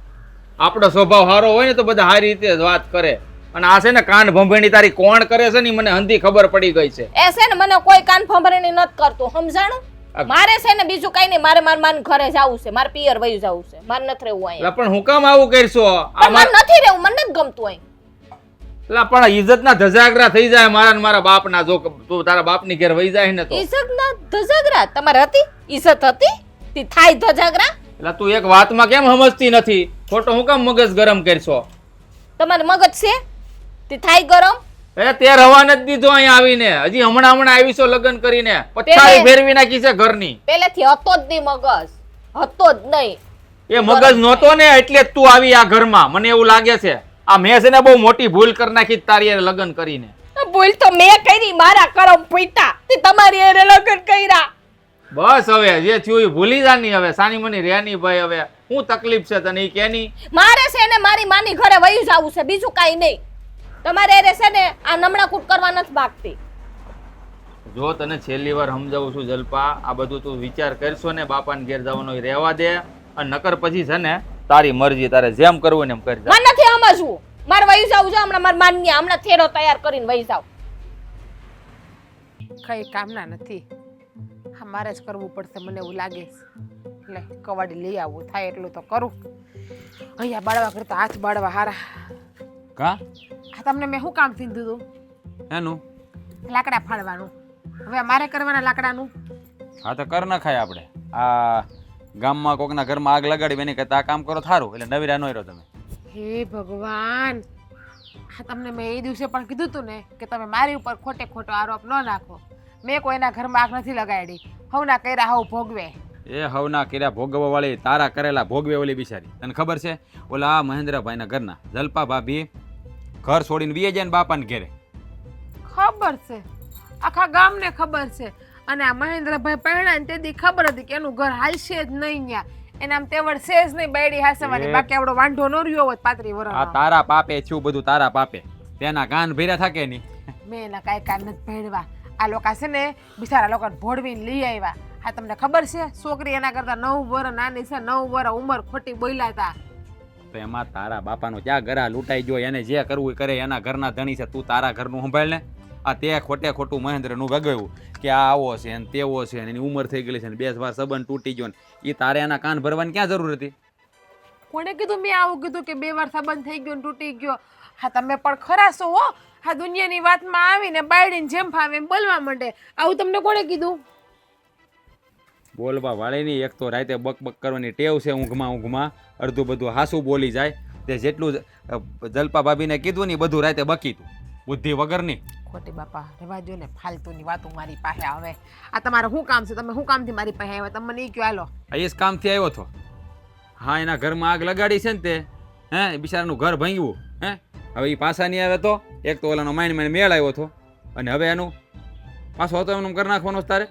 આપણો સ્વભાવ સારો હોય ને તો બધા સારી રીતે જ વાત કરે. અને આ છે ને કાન ભંભેણી તારી કોણ કરે છે ને મને હંધી ખબર પડી ગઈ છે. એ છે ને મને કોઈ કાન ભંભરણી નથી કરતું. સમજાણું? મારે છે ને બીજું કઈ નહીં. મારે માન ઘરે જવું છે. મારે પિયર વયું જવું છે. મારે નથી રહેવું અહીંયા. પણ હું કામ આવું કરશો? મારે નથી રહેવું. મને નથી ગમતું અહીં. એટલે પણ ઇજ્જતના ધજાગરા થઈ જાય મારા ને મારા બાપના. જો તું તારા બાપની ઘેર વહી જાય ને તો ઇજ્જતના ધજાગરા તમારે હતી? ઇજ્જત હતી? તી થાય ધજાગરા? એટલે તું એક વાતમાં કેમ સમજતી નથી? ખોટો હું કામ મગજ ગરમ કરશો? તમારે મગજ છે? તી થાય ગરમ? તે રવા નથી દીધો અહીંયા આવીને. હજી હમણાં આવીશો લગ્ન કરીને, પથારી ફેરવી નાખી છે ઘરની. પેલેથી હતો જ નહીં મગજ, હતો જ નહીં. એ મગજ નહોતો ને એટલે જ તું આવી આ ઘરમાં. મને એવું લાગે છે આ મેં છે ને બહુ મોટી ભૂલ કરી નાખી તારી હારે લગ્ન કરીને. ભૂલ તો મેં કરી, મારા કરમ ફૂટ્યા, તે તમારી હારે લગ્ન કર્યા. બસ હવે જે થયું એ ભૂલી જાની. હવે સાની મની રેની ભાઈ, હવે શું તકલીફ છે તને ઈ કેની? મારે છે ને મારી માની ઘરે વયું જાવું છે, બીજું કાઈ નહીં. તમારે હારે છે ને આ નમણા કૂટ કરવા નથી માંગતી. જો તને છેલ્લી વાર સમજાવું છું જલપા, આ બધું તું વિચાર કરશો ને બાપાને ઘેર જવાનો એ રહેવા દે. અને નકર પછી છે ને તારી મરજી, તારે જેમ કરવું ને એમ કરજે. મને નથી સમજવું, મારે વયું જાવું છે હમણાં. મારી માની હમણાં થેડો તૈયાર કરીને વયું જાવ. કઈ કામના નથી, હા મારે જ કરવું પડશે મને એવું લાગે છે. એટલે કવાડી લઈ આવવું થાય એટલું તો કરું. અહીંયા બાળવા કરતા હાથ બાળવા હારા. કા આ તમને મેં શું કામ કીધું હતું? એનું લાકડા ફાડવાનું. હવે મારે કરવાના લાકડાનું. હા તો કર નખાય આપણે. આ ગામમાં કોકના ઘરમાં આગ લગાડી એની કરતા આ કામ કરો થારું, એટલે નવીરા નો રહ્યો તમે. હે ભગવાન, હા તમને મેં એ દિવસે પણ કીધું હતું ને કે તમે મારી ઉપર ખોટે ખોટો આરોપ ન નાખો. મેં કોઈના ઘરમાં આગ નથી લગાડી, હવના કર્યા હવ ભોગવે. એ હવના કર્યા ભોગવવા વાળી તારા કરેલા ભોગવે ઓલી બિચારી. તને ખબર છે ઓલા મહેન્દ્રભાઈના ઘરના જલપા ભાભી ઘર છોડીને વીએ જાય ને બાપાને ઘેરે. ખબર છે, આખા ગામને ખબર છે. અને આ મહેન્દ્રભાઈ પહેણા ને તેથી ખબર હતી કે એનું ઘર હાલશે જ નહીં. ત્યાં એના આમ તેવડ છે જ નહીં બાયડી હાસવાની. બાકી આવડો વાંઢો ન રહ્યો હોત 35 વર્ષ. આ તારા પાપે છું બધું, તારા પાપે. તેના કાન ભર્યા થાકે નહીં. મેં એના કાંઈ કાન નથી ભેળવા. આ લોકો છે ને બિચારા લોકોને ભોળવીને લઈ આવ્યા. હા તમને ખબર છે છોકરી એના કરતા 9 વર્ષ નાની છે, 9 વર્ષ ઉંમર ખોટી બોલ્યા હતા. તો એમાં તારા બાપાનો ક્યાં ગરા લૂંટાઈ ગયો? એને જે કરવું એ કરે, એના ઘરના ધણી છે. તું તારા ઘરનું સંભાળ ને. આ તે ખોટે ખોટું મહેન્દ્રનું વગાવ્યું કે આ આવો છે ને તેવો છે ને એની ઉંમર થઈ ગઈ છે ને 2 વાર સંબંધ તૂટી ગયો ને એ તારે એના કાન ભરવાની ક્યાં જરૂર હતી? કોણે કીધું મેં આવું કીધું કે 2 વાર સંબંધ થઈ ગયો ને તૂટી ગયો? હા તમે પણ ખરા છો હો. હા દુનિયાની વાતમાં આવીને બાયડીને જેમ ફાવે એમ બોલવા માંડે. આવું તમને કોણે કીધું? બોલવા વાળી નહીં. એક તો રાતે બક બક કરવાની ટેવ છે, ઊંઘમાં અડધું બધું હાસું બોલી જાય. તે જેટલું જલપા ભાભીને કીધું ને બધું રાતે બકી તું, બુદ્ધિ વગરની. ખોટી બાપા રહેવા જો ને ફાલતુની વાતો મારી પાસે આવે. આ તમારે શું કામ છે? તમે શું કામથી મારી પાસે આવ્યા? તમે મને એ કહો. હાલો એ જ કામથી આવ્યો હતો. હા એના ઘરમાં આગ લગાડી છે ને તે, હે બિચારાનું ઘર ભાંગ્યું. હે હવે એ પાછા નહીં આવે તો એક તો ઓલાનો માઇન્ડ મેળ આવ્યો હતો અને હવે એનું પાછો હતો એનું કરી નાખવાનો તારે.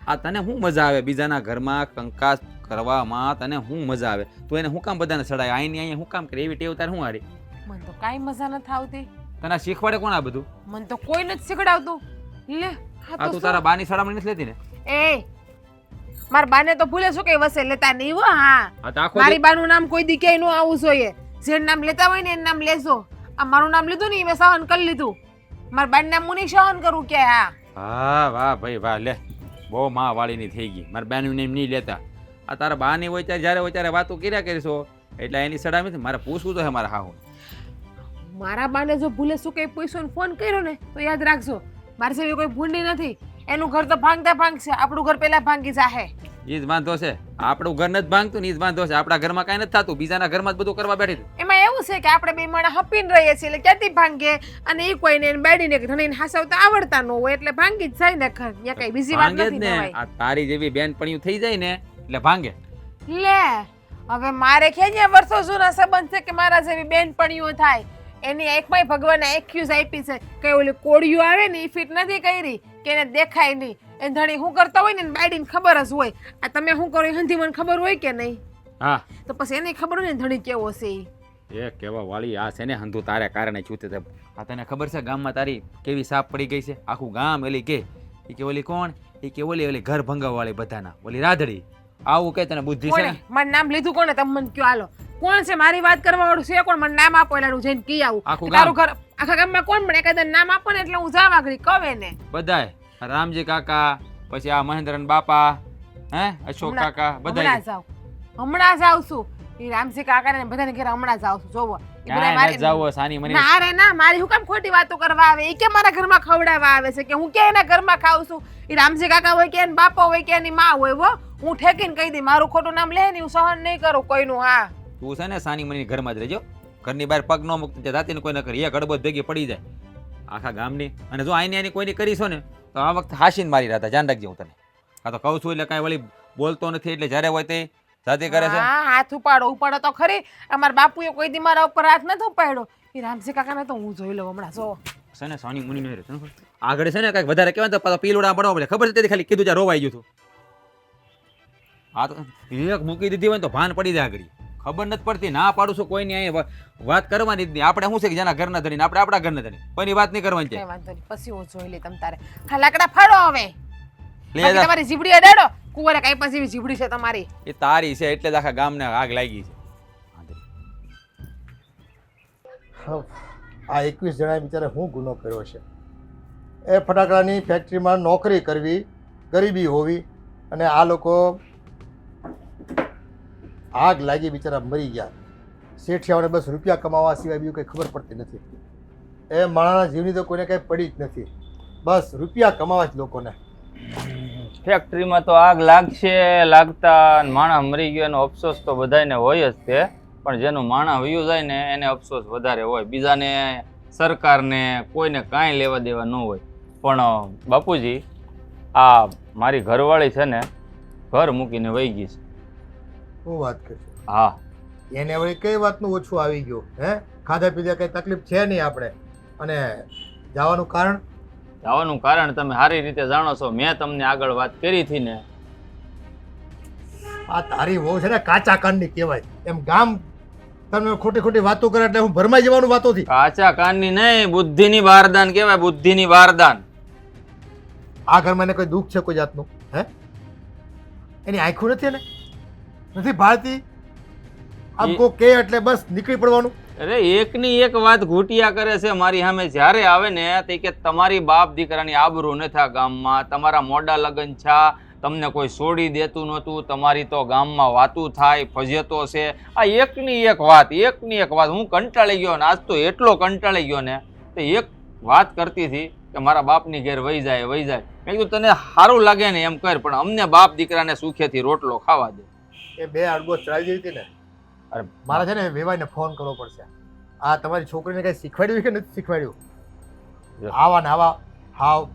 આ તને શું મજા આવે બીજાના ઘરમાં કંકાસ કરવામાં? તને શું મજા આવે? તું એને શું કામ બધાને ચડાય? અહીંયા શું કામ કરે? એવી ટેવ તારે શું હારી? મને તો કાંઈ મજા નથી આવતી. તને શીખવાડે કોણ આ બધું? મને તો કોઈ નથી શીખડાવતું. લે આ તું તારા બાની શાળામાં નથી લેતી ને? એ મારા બાને તો ભૂલે શું કઈ વસે લેતા નહીં હો. હા આ તો આખો મારી બાનું નામ કોઈ દી ક્યાંય ન આવવું જોઈએ. જેનું નામ લેતા હોય ને એનું નામ લેજો. આ મારું નામ લીધું ને મેં સહન કરી લીધું. મારા બાનું નામ હું નહીં સહન કરું કે. હા વાહ ભાઈ વાહ. લે બહુ માં વાળીની થઈ ગઈ. મારા બાનું નામ નહીં લેતા. આ તારા બાની હોય ત્યારે જ્યારે હોય ત્યારે વાતો કર્યા કરીશો એટલે એની સડામી મારે પૂછવું તો હે મારા હાહુ. મારા બાને જો ભૂલે શું કઈ પૂછ્યો ને ફોન કર્યો ને તો યાદ રાખજો મારી સેવી કોઈ ભૂંડી નથી. એનું ઘર તો ભાંગતા ભાંગશે, આપણું ઘર પહેલા ભાંગી જાહે. એ જ વાંધો છે. આપણું ઘર નથી ભાંગતું ને એ જ વાંધો છે. આપણા ઘરમાં કાંઈ નથી થતું, બીજાના ઘરમાં જ બધું કરવા બેઠી. એમાં એવું છે કે આપણે બે માણસ હપીને રહીએ છીએ એટલે ક્યાંથી ભાંગે? અને એ કોઈને બેડીને ધણીને હાસવતા આવડતા ન હોય એટલે ભાંગી જ જાય ને ઘર. ત્યાં કઈ બીજી વાત ભાંગે જ નથી ને. આ તારી જેવી બેનપણીઓ થઈ જાય ને એટલે ભાંગે. લે હવે મારે ક્યાં વર્ષો જૂના સંબંધ છે કે મારા જેવી બેનપણીઓ થાય? એની આંખમાં ભગવાને એક્યુઝ આપી છે કે ઓલી કોળિયું આવે ને એ ફિટ નથી કરી કે એને દેખાય નહીં. એ ધણી શું કરતા હોય ને બાયડીને ખબર જ હોય. આ તમે શું કરો હંધી મને ખબર હોય કે નહીં? હા તો પછી એને ખબર હોય ને ધણી કેવો છે. એ કેવા વાળી આ છે ને હંધુ તારે કારણે છૂટે છે. આ તને ખબર છે ગામમાં તારી કેવી સાપ પડી ગઈ છે? આખું ગામ એલી કે ઓલી કોણ? એ કે ઓલી ઘર ભંગાવા વાળી બધાના ઓલી રાધડી. આવું કે તને બુદ્ધિ છે? મારું નામ લીધું કોને? તમે મને કયો. હાલો કોણ છે મારી વાત કરવા વાળું છે? કોણ? મને નામ આપો એટલે હું જઈને કી આવું. તારું ઘર આખા ગામમાં કોણ? પણ એકાદ નામ આપો ને એટલે હું જાવ આગળ કવે ને. બધાય રામજી કાકા, પછી આ મહેન્દ્રન બાપા, હે અશોક કાકા, બધા હમણાં જ આવશું. એ રામજી કાકા ને બધાને ઘરે હમણાં જ આવશું. જોવો ના રે ના, મારી હું કામ ખોટી વાતો કરવા આવે? એ કે મારા ઘરમાં ખવડાવવા આવે છે કે હું કે એના ઘરમાં ખાઉં છું? એ રામજી કાકા હોય કે એના બાપા હોય કે એની માં હોય, હો હું ઠેકીને કહી દઈ મારું ખોટું નામ લે ને હું સહન નહીં કરું કોઈનું. હા તું છે ને સાની મની ઘરમાં જ રહેજો. ઘરની બહાર પગ ન મૂકતી જાતી ને કોઈ ન કરી. એક ગડબડ ભેગી પડી જાય. આખા ગામની. અને જો આની કોઈની કરીશો ને તો આ વખતે હાસીને મારી રહ્યા ધ્યાન રાખજે. હું તને આ તો કહું છું એટલે કાંઈ વળી બોલતો નથી, એટલે જ્યારે હોય તે જાતે કરે છે. હા હાથ ઉપાડો તો ખરી. અમારા બાપુએ કોઈ દી મારા ઉપર હાથ નથી ઉપાડ્યો. એ રામજી કાકાને તો હું જોઈ લઉં હમણાં. જો છે ને સાની મુની નહીં રહે આગળ છે ને કાંઈક વધારે કહેવાય તો પાછો પીલુડા પડવા પડે. ખબર છે તેથી ખાલી કીધું ત્યાં રોવાઈ ગયું હતું. હા તો વિવેક મૂકી દીધી હોય તો ભાન પડી જાય આગળ. ખબર નથી પડતી, ના પાડું છું કોઈની અહીંયા વાત કરવાની જ નહીં. આપણે શું છે કે જેના ઘરના ધણીને આપણે આપણા ઘરના ધણી કોઈની વાત નહીં કરવાની છે. કઈ વાંધો નહીં, પછી હું જોઈ લે તમ તારે. હા લાકડા ફાડો હવે. લે બાકી જા. તમારી જીબડી અડાડો. કુંવરે કઈ પછી જીબડી છે તમારી. એ તારી છે એટલે જ આખા ગામને આગ લાગી છે. આ 21 જણાએ બિચારે શું ગુનો કર્યો છે? એ ફટાકડાની ફેક્ટરીમાં નોકરી કરવી, ગરીબી હોવી, અને આ લોકો આગ લાગી બિચારા મરી ગયા. શેઠિયાઓને બસ રૂપિયા કમાવા સિવાય બીજું કંઈ ખબર પડતી નથી. એ માણસના જીવની તો કોઈને કંઈ પડી જ નથી, બસ રૂપિયા કમાવા જ લોકોને. ફેક્ટરીમાં તો આગ લાગતા માણસ મરી ગયો એનો અફસોસ તો બધાને હોય જ તે, પણ જેનું માણસ વયું જાય ને એને અફસોસ વધારે હોય. બીજાને સરકારને કોઈને કાંઈ લેવા દેવા ન હોય. પણ બાપુજી, આ મારી ઘરવાળી છે ને ઘર મૂકીને વહી ગઈ છે. શું વાત કરશે? હા, એને હવે કઈ વાતનું ઓછું આવી ગયું? હે, ખાધા પીધા કઈ તકલીફ છે નહીં આપણે? અને જવાનું કારણ? જવાનું કારણ તમે સારી રીતે જાણો છો. મેં તમને આગળ વાત કરી હતી ને. આ તારી વહુ છે ને કાચા કાનની કહેવાય. એમ ગામ તમે ખોટી ખોટી વાતો કરે એટલે હું ભરમાઈ જવાનું વાતોથી. કાચા કાનની નહીં, બુદ્ધિની વારદાન કહેવાય, બુદ્ધિની વારદાન. આ ઘરમાં એને કોઈ દુઃખ છે કોઈ જાતનું? હે, એની આંખો નથી ને, નથી ભારતી? આમ કો કે એટલે બસ નીકળી પડવાનું. અરે એકની એક વાત ઘૂંટિયા કરે છે મારી સામે. જ્યારે આવે ને તે કે તમારી બાપ દીકરાની આબરૂ નથી આ ગામમાં, તમારા મોડા લગન છા, તમને કોઈ છોડી દેતું નહોતું, તમારી તો ગામમાં વાતું થાય, ફજેતો છે. આ એકની એક વાત. હું કંટાળી ગયો ને, આજ તો એટલો કંટાળી ગયો ને, તે એક વાત કરતી હતી કે મારા બાપની ઘેર વહી જાય. મેં કીધું તને સારું લાગે ને એમ કર, પણ અમને બાપ દીકરાને સુખેથી રોટલો ખાવા દે. એ બે અડબો ચડાવી દીધી હતી ને. અરે મારે છે ને વેવાઈને ફોન કરવો પડશે. આ તમારી છોકરીને કઈ શીખવાડ્યું કે નથી શીખવાડ્યું? આવા ને આવા હાવ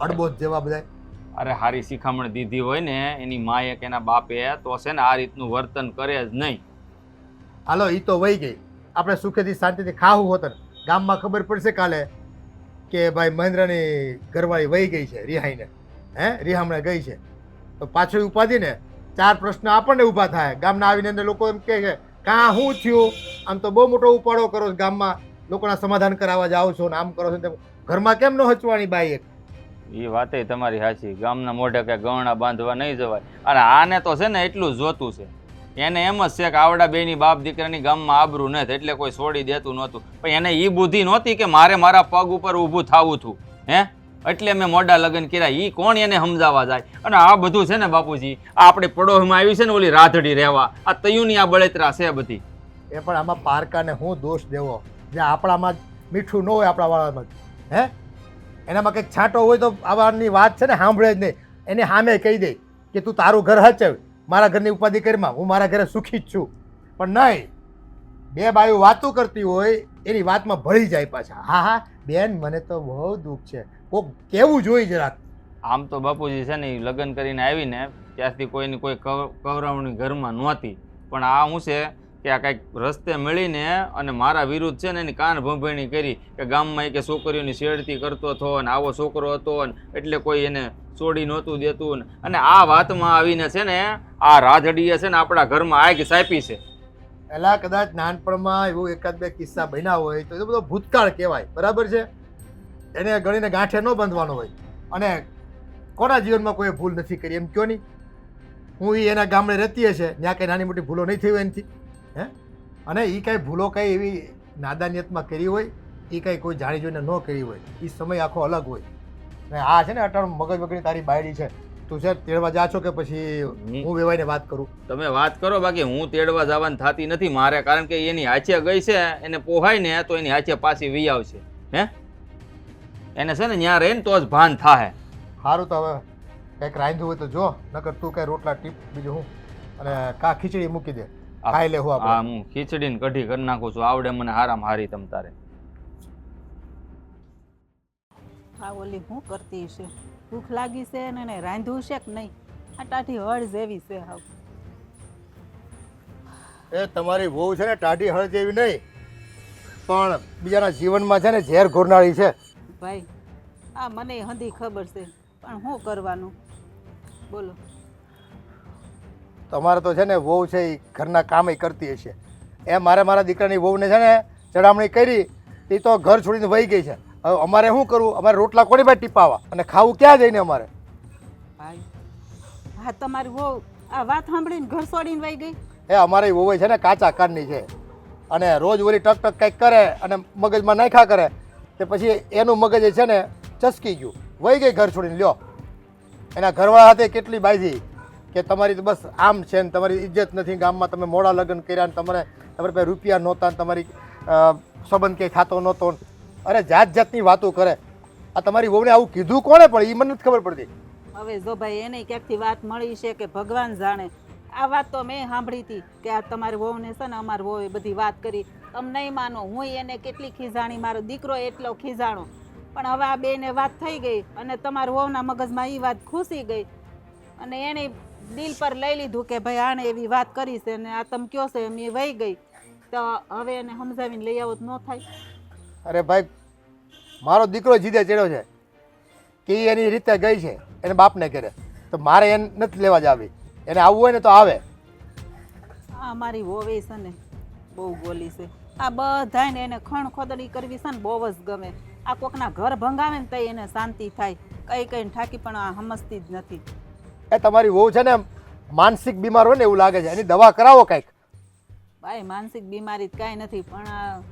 અડબો જેવા બધા. અરે હારી શિખામણ દીધી હોય ને એની માએ કે એના બાપે તો છે ને આ રીતનું વર્તન કરે જ નહીં. હાલો, ઈ તો વહી ગઈ. આપણે સુખેથી શાંતિથી ખાવું હોત ને. ગામમાં ખબર પડશે કાલે કે ભાઈ મહેન્દ્રની ઘરવાળી વહી ગઈ છે રિહાઈને. રિહામણે ગઈ છે તો પાછળ ઉપાધી ને 4 પ્રશ્ન આપણને ઊભા થાય. ગામના આવીને અંદર લોકો એમ કહે કે કાં શું થયું? આમ તો બહુ મોટો ઉપાડો કરો છો ગામમાં, લોકોના સમાધાન કરાવવા જાઓ છો ને આમ કરો છો ને તેમ. ઘરમાં કેમ ન હચવાની બાઈ એક? એ વાતે તમારી સાચી. ગામના મોઢે કે ગવણા બાંધવા નહીં જવાય. અને આને તો છે ને એટલું જોતું છે. એને એમ જ છે કે આવડા બેની બાપ દીકરાની ગામમાં આબરૂ નથી એટલે કોઈ છોડી દેતું નહોતું. પણ એને એ બુદ્ધિ નહોતી કે મારે મારા પગ ઉપર ઊભું થવું હતું. એટલે મેં મોડા લગ્ન કર્યા. એ કોણ એને સમજાવવા જાય? અને આ બધું છે ને બાપુજી, આ આપણે પડોશમાં આવી છે ને ઓલી રાધડી રહેવા, આ તયુની આ બળેતરા છે બધી. એ પણ આમાં પારકાને હું દોષ દેવો? જે આપણામાં મીઠું ન હોય આપણા વાળામાં, એનામાં કંઈક છાંટો હોય તો આવાની વાત છે ને સાંભળે જ નહીં. એને સામે કહી દે કે તું તારું ઘર હચવ, મારા ઘરની ઉપાધિ કરીમાં, હું મારા ઘરે સુખી જ છું. પણ નહીં, બે બાયું વાતું કરતી હોય એની વાતમાં ભળી જાય પાછા. હા બેન, મને તો બહુ દુઃખ છે, કોક કેવું જોઈ જરાક. આમ તો બાપુજી છે ને લગ્ન કરીને આવીને ત્યારથી કોઈની કોઈ કવરાવણી ઘરમાં નહોતી. પણ આ શું છે કે આ કંઈક રસ્તે મળીને અને મારા વિરુદ્ધ છે ને એની કાન ભંભેણી કરી કે ગામમાં કે છોકરીઓની છેડતી કરતો હતો અને આવો છોકરો હતો ને એટલે કોઈ એને છોડી નહોતું દેતું ને. અને આ વાતમાં આવીને છે ને આ રાધડીએ છે ને આપણા ઘરમાં આગ સાપી છે. એલા કદાચ નાનપણમાં એવું એકાદ બે કિસ્સા બન્યા હોય તો એ બધો ભૂતકાળ કહેવાય, બરાબર છે? એને ગણીને ગાંઠે ન બાંધવાનો હોય. અને કોના જીવનમાં કોઈ ભૂલ નથી કરી એમ કયો નહીં? હું એના ગામડે રહેતી હશે, ત્યાં કંઈ નાની મોટી ભૂલો નહીં થઈ હોય એનાથી. અને એ કાંઈ ભૂલો કંઈ એવી નાદાનિયતમાં કરી હોય, એ કાંઈ કોઈ જાણી જોઈને ન કરી હોય, એ સમય આખો અલગ હોય. અને આ છે ને અટાણ મગજ વગરની તારી બાયડી છે. તું છે તેડવા જા છો કે પછી હું વેવાઈને વાત કરું? તમે વાત કરો, બાકી હું તેડવા જવાની થતી નથી મારે. કારણ કે એની હાચે ગઈ છે, એને પોહાય ને તો એની હાચે પાછી વી આવશે. એને છે ને ત્યાં રહીને તો જ ભાન થાય. સારું, તો હવે કંઈક રાંધ્યું હોય તો જો, નકર તું કાંઈ રોટલા ટીપ બીજું હું, અને કા ખીચડી મૂકી દે, ખાઈ લે. હું હું ખીચડીને કઢી કરી નાખું છું, આવડે મને હારામાં હારી તમ તારે. આ ઓલી શું કરતી છે? ભૂખ લાગી છે ને એને રાંધવું છે કે નહીં? આ ટાઢી હળ જેવી છે હાવ. એ તમારી વહુ છે ને ટાઢી હળ જેવી નહીં, પણ બીજાના જીવનમાં છે ને ઝેર ઘોરનારી છે. ભાઈ આ મને હંધી ખબર છે, પણ શું કરવાનું બોલો. તમારે તો છે ને વહુ છે એ ઘરના કામ કરતી હશે. એ મારા દીકરાની વહુને છે ને ચડામણી કરી, એ તો ઘર છોડીને વહી ગઈ છે. હવે અમારે શું કરવું? અમારે રોટલા કોની ભાઈ ટીપાવા અને ખાવું ક્યાં જઈને અમારે? ભાઈ હા તમારી વહુ આ વાત સાંભળીને ઘર છોડીને વહી ગઈ. એ અમારી વહુ છે ને કાચા કાનની છે, અને રોજ ઓલી ટક ટક કંઈક કરે અને મગજમાં નાખ્યા કરે, તે પછી એનું મગજ છે ને ચસકી ગયું, વહી ગઈ ઘર છોડીને. લ્યો, એના ઘરવાળા હાથે કેટલી બાજી કે તમારી તો બસ આમ છે ને તમારી ઇજ્જત નથી ગામમાં, તમે મોડા લગ્ન કર્યા ને તમારી પાસે રૂપિયા નહોતા ને તમારી સંબંધ ક્યાંય થતો નહોતો. અરે જાત જાતની વાતો કરે. આ તમારી વહુને આવું કીધું કોણે? પણ એ મને નથી ખબર પડતી. હવે જો ભાઈ એને ક્યાંકથી વાત મળી છે કે ભગવાન જાણે. આ વાત તો મેં સાંભળી હતી કે આ તમારી વહુને છે ને અમારી વહુએ બધી વાત કરી. તમે નહીં માનો, હું એને કેટલી ખીજાણી, મારો દીકરો એટલો ખીજાણો. પણ હવે આ બેને વાત થઈ ગઈ અને તમારા વહુના મગજમાં એ વાત ઘૂસી ગઈ અને એને દિલ પર લઈ લીધું કે ભાઈ આણે એવી વાત કરી છે ને આ તમે કયો છે એમ એ વહી ગઈ, તો હવે એને સમજાવીને લઈ આવો તો ન થાય? અરે ભાઈ, મારો દીકરો જીદે ચડ્યો છે કે ઈ એની રીતે ગઈ છે એને બાપને ઘરે, તો મારે એને નથી લેવા જ આવી. એને આવવું હોય ને તો આવે. આ મારી વહુએ છે ને બહુ બોલી છે. આ બધાને એને ખણ ખોદડી કરવી છે ને બહુ જ ગમે. આ કોકના ઘર ભંગાવે ને તો એને શાંતિ થાય, કઈ કઈ ઠાકી પણ આ સમજતી જ નથી. એ તમારી વહુ છે ને માનસિક બીમાર હોય ને એવું લાગે છે, એની દવા કરાવો કંઈક. ભાઈ માનસિક બીમારી કાંઈ નથી, પણ આ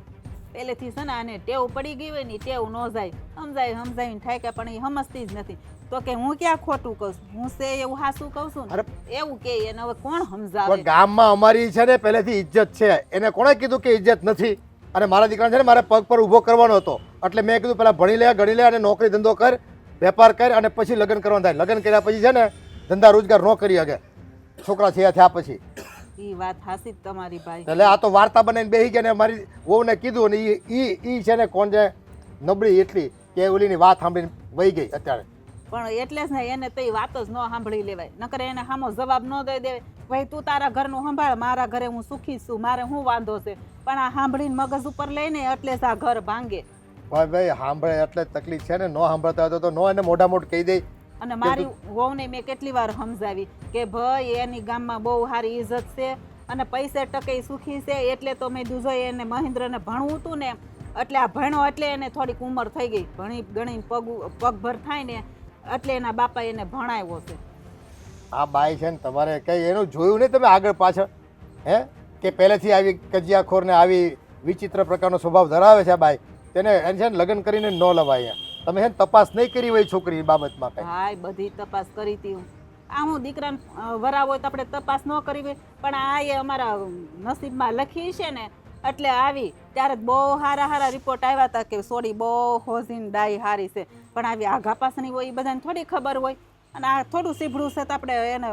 પહેલેથી છે ને આને ટેવ પડી ગઈ હોય ને ટેવ ન જાય. સમજાવીને ઠાક્યા પણ એ સમજતી જ નથી. તો કે હું ક્યાં ખોટું કહું છું? હું છે એવું હાસું કહું છું ને એવું કે એને હવે કોણ સમજાવે? પણ ગામમાં અમારી છે ને પહેલેથી ઇજ્જત છે. એને કોણે કીધું કે ઇજ્જત નથી? અને મારા દીકરાને છે ને મારે પગ પર ઊભો કરવાનો હતો, એટલે મેં કીધું પહેલાં ભણી લે ગણી લે અને નોકરી ધંધો કર, વેપાર કર અને પછી લગ્ન કરવાનું થાય. લગ્ન કર્યા પછી છે ને ધંધા રોજગાર ન કરી શકે છોકરા થયા પછી. એ વાત હાસી જ તમારી ભાઈ. એટલે આ તો વાર્તા બનાવીને બેસી ગયા ને મારી વહુને કીધું અને ઈ છે ને કોણ છે નબળી એટલી કે ઓલીની વાત સાંભળીને વહી ગઈ અત્યારે. પણ એટલે જ ને એને તો એ વાત જ ન સાંભળી લેવાય, નકર એને સામો જવાબ ન દઈ દેવાય. ભાઈ તું તારા ઘરનું સંભાળ, મારા ઘરે હું સુખી છું, મારે શું વાંધો છે? પણ આ સાંભળીને મગજ ઉપર લઈને એટલે જ આ ઘર ભાંગે. ભાઈ સાંભળે એટલે તકલીફ છે ને, ન સાંભળતા હોય તો નો એને મોઢા મોઢ કહી દે. અને મારી વહુને મેં કેટલી વાર સમજાવી કે ભાઈ એની ગામમાં બહુ સારી ઇજ્જત છે અને પૈસે ટકે સુખી છે, એટલે તો મેં દૂજો એને મહેન્દ્રને ભણવું હતું ને એટલે આ ભણ્યો એટલે એને થોડીક ઉંમર થઈ ગઈ, ભણી ગણીને પગભર થાય ને એટલે એના બાપા એને ભણાવ્યો છે. આ બાઈ છે ને તમારે કઈ એનું જોયું નહીં તમે આગળ પાછળ? હે કે પહેલેથી આવી કજિયાખોર ને આવી વિચિત્ર પ્રકારનો સ્વભાવ ધરાવે છે આ બાઈ, તેને એને છે ને લગ્ન કરીને ન લવાય. તમે છે ને તપાસ નહીં કરી હોય છોકરી બાબતમાં કઈ? હા બધી તપાસ કરી હતી હું. આ હું દીકરાને વરાવ હોય તો આપણે તપાસ ન કરી હોય, પણ આ એ અમારા નસીબમાં લખી છે ને એટલે આવી. ત્યારે બહુ સારા રિપોર્ટ આવ્યા હતા કે સોડી બહુ હોઝીન ડાઈ હારી છે, પણ આવી આઘા પાસની હોય એ બધાને થોડી ખબર હોય. અને આ થોડું સીભડું છે તો આપણે એને